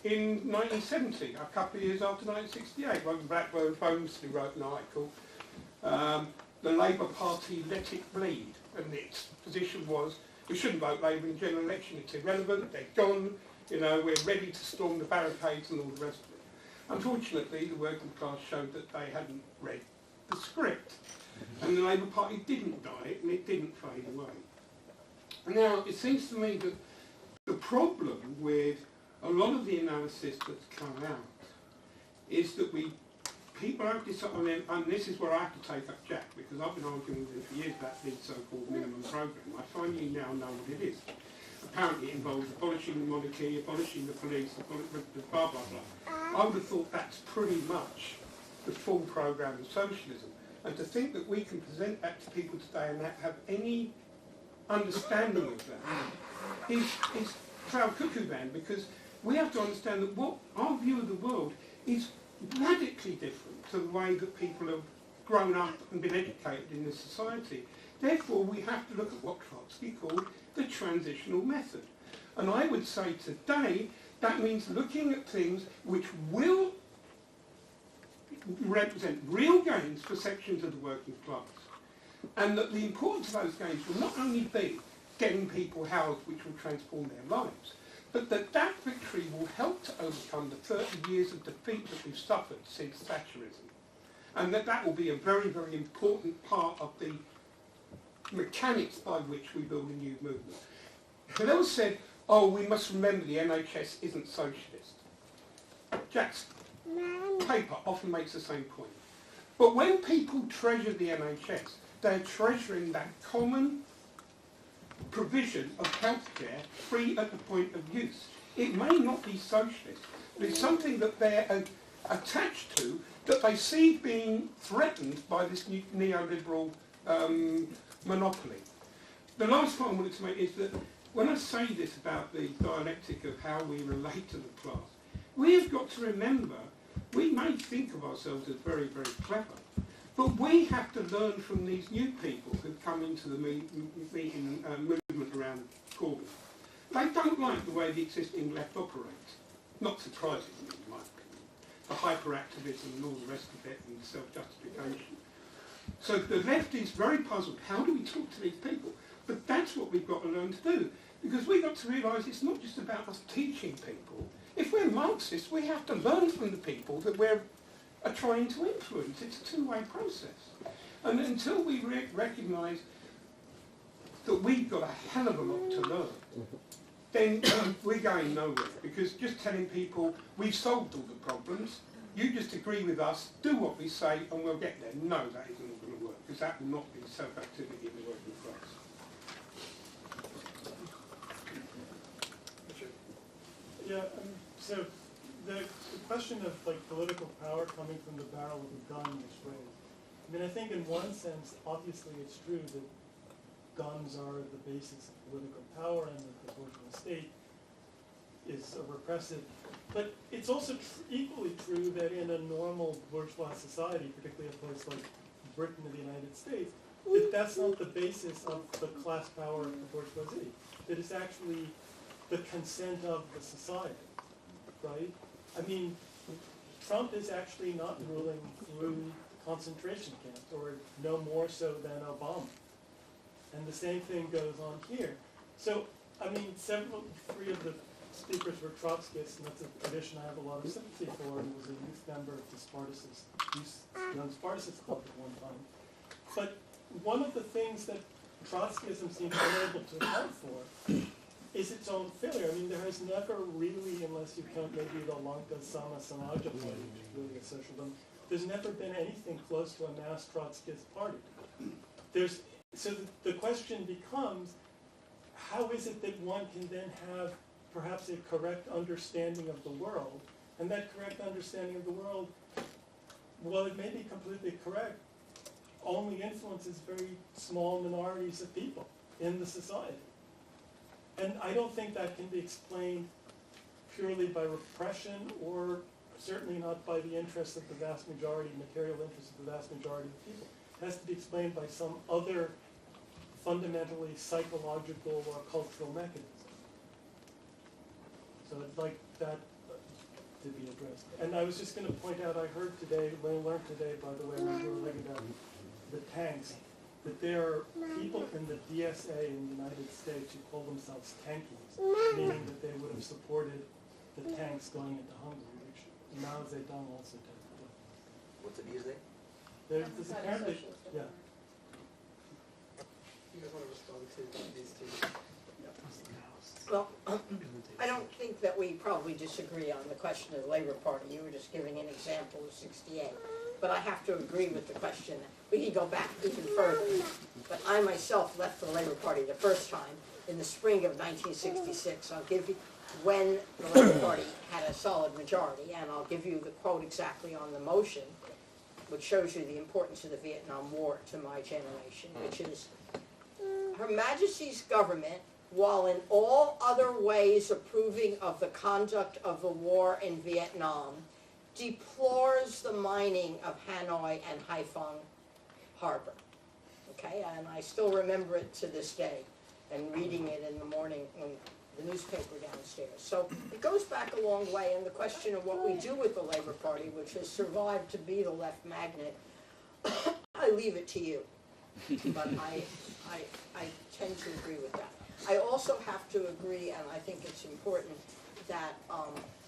in 1970, a couple of years after 1968. Robert Blackburn famously wrote an article, the Labour Party let it bleed, and its position was, we shouldn't vote Labour in the general election, it's irrelevant, they're gone, you know, we're ready to storm the barricades and all the rest of it. Unfortunately, the working class showed that they hadn't read the script, and the Labour Party didn't die, and it didn't fade away. Now, it seems to me that the problem with a lot of the analysis that's come out is that people have decided, and this is where I have to take up Jack, because I've been arguing with him for years about the so-called minimum programme. I finally now know what it is. Apparently it involves abolishing the monarchy, abolishing the police, blah, blah, blah. I would have thought that's pretty much the full programme of socialism. And to think that we can present that to people today and have any understanding of that is cloud cuckoo band, because we have to understand that what our view of the world is radically different to the way that people have grown up and been educated in this society. Therefore, we have to look at what Trotsky called the transitional method. And I would say today, that means looking at things which will represent real gains for sections of the working class. And that the importance of those gains will not only be getting people housed which will transform their lives, but that victory will help to overcome the 30 years of defeat that we've suffered since Thatcherism. And that will be a very, very important part of the mechanics by which we build a new movement. Hillel said, oh, we must remember the NHS isn't socialist. Jack's paper often makes the same point. But when people treasure the NHS, they're treasuring that common provision of healthcare free at the point of use. It may not be socialist, but it's something that they're attached to, that they see being threatened by this neoliberal monopoly. The last point I wanted to make is that when I say this about the dialectic of how we relate to the class, we have got to remember, we may think of ourselves as very, very clever, but we have to learn from these new people who've come into the movement around Corbyn. They don't like the way the existing left operates. Not surprisingly, in my opinion. The hyperactivism and all the rest of it, and self-justification. So the left is very puzzled. How do we talk to these people? But that's what we've got to learn to do. Because we've got to realise it's not just about us teaching people. If we're Marxists, we have to learn from the people that we're trying to influence. It's a two-way process. And until we recognise that we've got a hell of a lot to learn, then we're going nowhere, because just telling people we've solved all the problems, you just agree with us, do what we say, and we'll get there. No, that isn't going to work, because that will not be self-activity in the working class. Yeah, so the question of like political power coming from the barrel of a gun was raised. I mean, I think in one sense, obviously it's true that guns are the basis of political power and that the bourgeois state is a repressive. But it's also equally true that in a normal bourgeois society, particularly a place like Britain or the United States, that that's not the basis of the class power of the bourgeoisie. That it's actually the consent of the society, right? I mean, Trump is actually not ruling through concentration camps, or no more so than Obama. And the same thing goes on here. So, I mean, three of the speakers were Trotskyists, and that's a tradition I have a lot of sympathy for, and was a youth member of the Young Spartacist Club at one time. But one of the things that Trotskyism seems unable to account for is its own failure. I mean, there has never really, unless you count maybe the Lanka Sama Samaja Party, which is really a social democracy, there's never been anything close to a mass Trotskyist party. So the question becomes, how is it that one can then have perhaps a correct understanding of the world, and that correct understanding of the world, well, it may be completely correct, only influences very small minorities of people in the society. And I don't think that can be explained purely by repression, or certainly not by the interests of the vast majority, material interests of the vast majority of people. It has to be explained by some other fundamentally psychological or cultural mechanism. So I'd like that to be addressed. And I was just going to point out, I learned today, by the way, when we were reading about the tanks, that there are people in the DSA in the United States who call themselves tankies, meaning that they would have supported the tanks going into Hungary, which Mao Zedong also did. What's the DSA? There's apparently, yeah. You guys want to respond to these two? Well, I don't think that we probably disagree on the question of the Labor Party. You were just giving an example of 68. But I have to agree with the question. We can go back even further. But I myself left the Labor Party the first time in the spring of 1966. I'll give you when the Labor Party had a solid majority, and I'll give you the quote exactly on the motion, which shows you the importance of the Vietnam War to my generation, which is, Her Majesty's government, while in all other ways approving of the conduct of the war in Vietnam, deplores the mining of Hanoi and Haiphong Harbor. Okay, and I still remember it to this day, and reading it in the morning in the newspaper downstairs. So it goes back a long way, and the question of what we do with the Labor Party, which has survived to be the left magnet, I leave it to you. But I tend to agree with that. I also have to agree, and I think it's important, that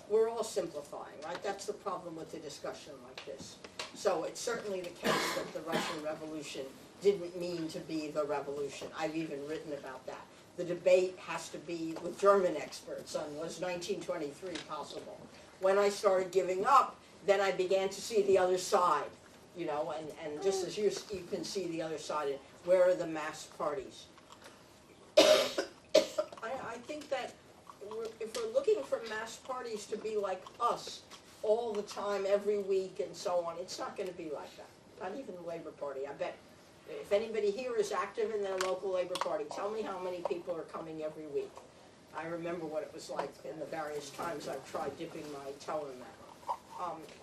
we're all simplifying, right? That's the problem with a discussion like this. So it's certainly the case that the Russian Revolution didn't mean to be the revolution. I've even written about that. The debate has to be with German experts on was 1923 possible. When I started giving up, then I began to see the other side, you know, and just as you can see the other side, where are the mass parties? I think that if we're looking for mass parties to be like us all the time, every week, and so on, it's not going to be like that. Not even the Labor Party. I bet if anybody here is active in their local Labor Party, tell me how many people are coming every week. I remember what it was like in the various times I've tried dipping my toe in that.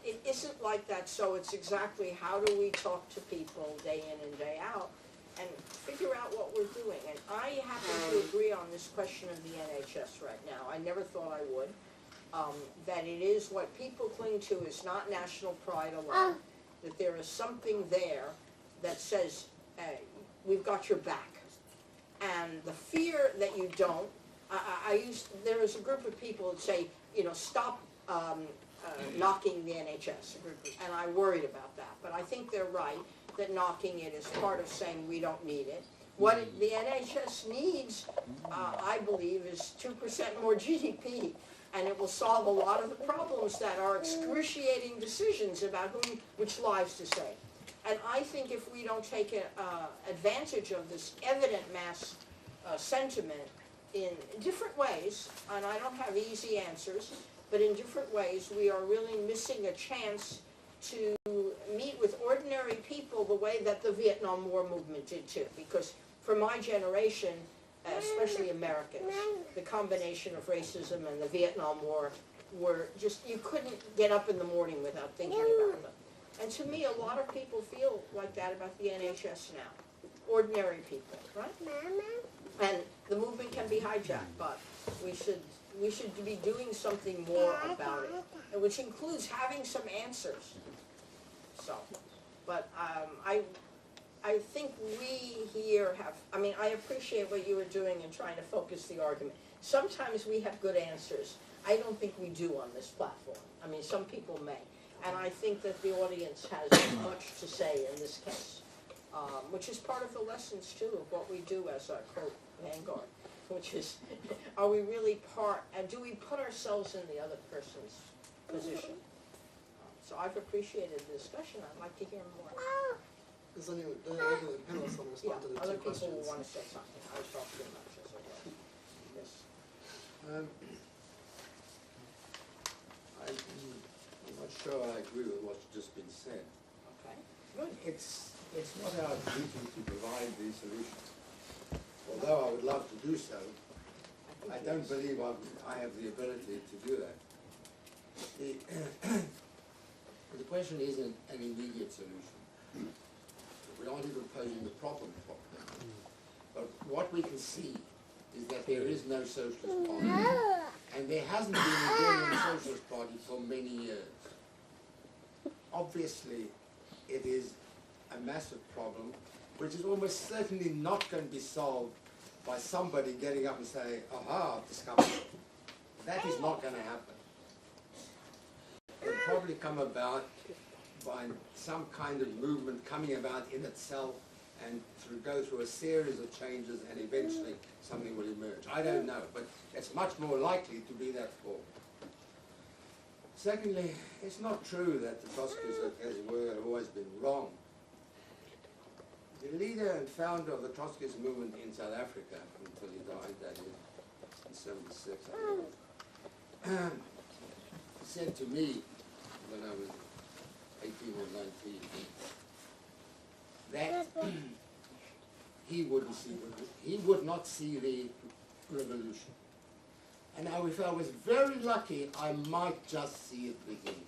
It isn't like that, so it's exactly how do we talk to people day in and day out and figure out what we're doing. And I happen to agree on this question of the NHS right now. I never thought I would. That it is what people cling to is not national pride alone, that there is something there that says, we've got your back. And the fear that you don't, there is a group of people that say, you know, stop knocking the NHS, and I worried about that. But I think they're right, that knocking it is part of saying we don't need it. What the NHS needs, I believe, is 2% more GDP, and it will solve a lot of the problems that are excruciating decisions about which lives to save. And I think if we don't take advantage of this evident mass sentiment in different ways, and I don't have easy answers, but in different ways, we are really missing a chance to meet with ordinary people the way that the Vietnam War movement did too. Because for my generation, especially Americans, the combination of racism and the Vietnam War were just, you couldn't get up in the morning without thinking about them. And to me, a lot of people feel like that about the NHS now. Ordinary people, right? And the movement can be hijacked, but we should be doing something more about it, and which includes having some answers. So, but I think we here have, I mean, I appreciate what you were doing in trying to focus the argument. Sometimes we have good answers. I don't think we do on this platform. I mean, some people may. And I think that the audience has much to say in this case, which is part of the lessons, too, of what we do as a, quote, vanguard, which is, are we really part, and do we put ourselves in the other person's position? So I've appreciated the discussion. I'd like to hear more. Does any of the panelists want to respond to the Other two people will questions? want to say something. I was talking too much as well. Yes. I'm not sure I agree with what's just been said. Okay. Good. It's not our duty to provide the solution. Although I would love to do so, I don't believe I have the ability to do that. The question isn't an immediate solution. We aren't even posing the problem properly. But what we can see is that there is no socialist party. And there hasn't been a genuine socialist party for many years. Obviously, it is a massive problem, which is almost certainly not going to be solved by somebody getting up and saying, aha, I've discovered it. That is not going to happen. It will probably come about by some kind of movement coming about in itself and go through a series of changes, and eventually something will emerge. I don't know, but it's much more likely to be that fall. Secondly, it's not true that the Trotskyists, as it were, have always been wrong. The leader and founder of the Trotskyist movement in South Africa, until he died, that is, in 76, I think, said to me when I was 18 or 19, that he would not see the revolution. And now if I was very lucky, I might just see it begin.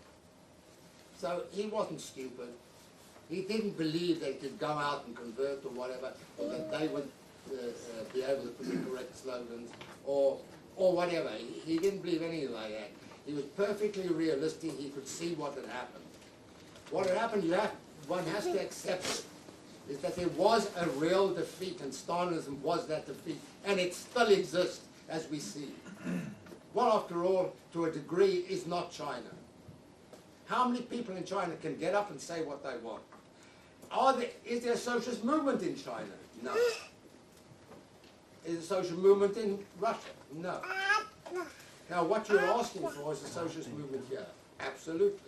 So he wasn't stupid. He didn't believe they could go out and convert or whatever, or that they would be able to put the correct slogans, or whatever. He didn't believe anything like that. He was perfectly realistic. He could see what had happened. What had happened, one has to accept it, is that there was a real defeat, and Stalinism was that defeat, and it still exists, as we see. Well, after all, to a degree, is not China. How many people in China can get up and say what they want? Is there a socialist movement in China? No. Is there a social movement in Russia? No. Now, what you're asking for is a socialist movement here. Absolutely.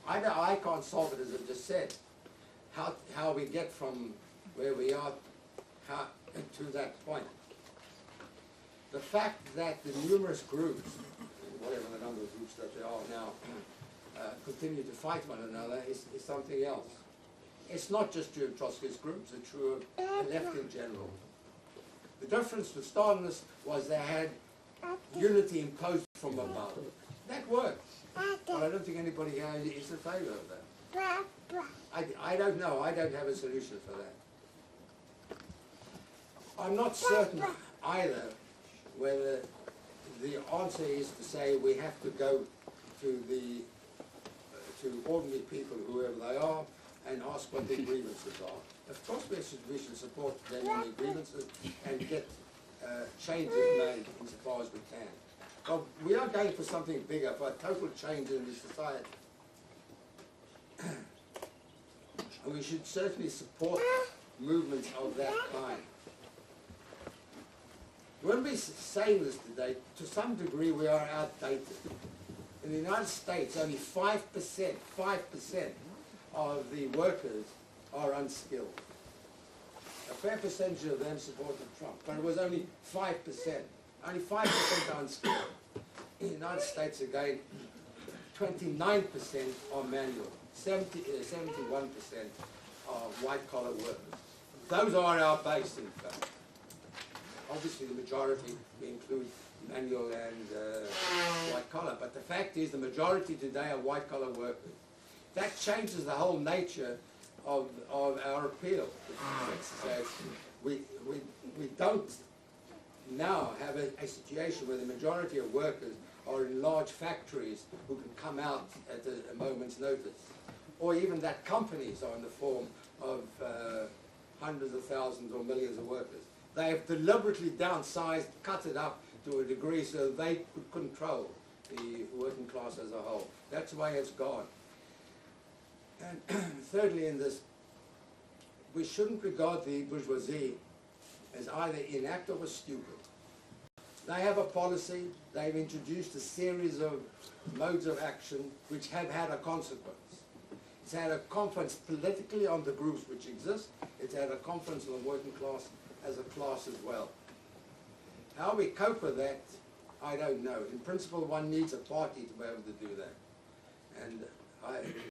I can't solve it, as I just said. How we get from where we are to that point. The fact that the numerous groups, whatever the number of groups that there are now, continue to fight one another is something else. It's not just true of Trotskyist groups, it's true of the left in general. The difference with Stalinists was they had unity imposed from above. That worked. But I don't think anybody here is in favor of that. I don't know. I don't have a solution for that. I'm not certain either whether the answer is to say we have to go to ordinary people, whoever they are, and ask what their grievances are. Of course we should support them in their grievances and get changes made insofar as we can. But we are going for something bigger, for a total change in the society. And we should certainly support movements of that kind. When we say this today, to some degree we are outdated. In the United States, only 5% of the workers are unskilled. A fair percentage of them supported Trump, but it was only 5%. Only 5% are unskilled. In the United States, again, 29% are manual, 71% are white-collar workers. Those are our base, in fact. Obviously, the majority include manual and white-collar, but the fact is the majority today are white-collar workers. That changes the whole nature of our appeal. We don't now have a situation where the majority of workers are in large factories who can come out at a moment's notice, or even that companies are in the form of hundreds of thousands or millions of workers. They have deliberately downsized, cut it up to a degree so they could control the working class as a whole. That's the way it's gone. And thirdly, in this, we shouldn't regard the bourgeoisie as either inactive or stupid. They have a policy, they've introduced a series of modes of action which have had a consequence. It's had a consequence politically on the groups which exist, it's had a consequence on the working class as a class as well. How we cope with that, I don't know. In principle, one needs a party to be able to do that. And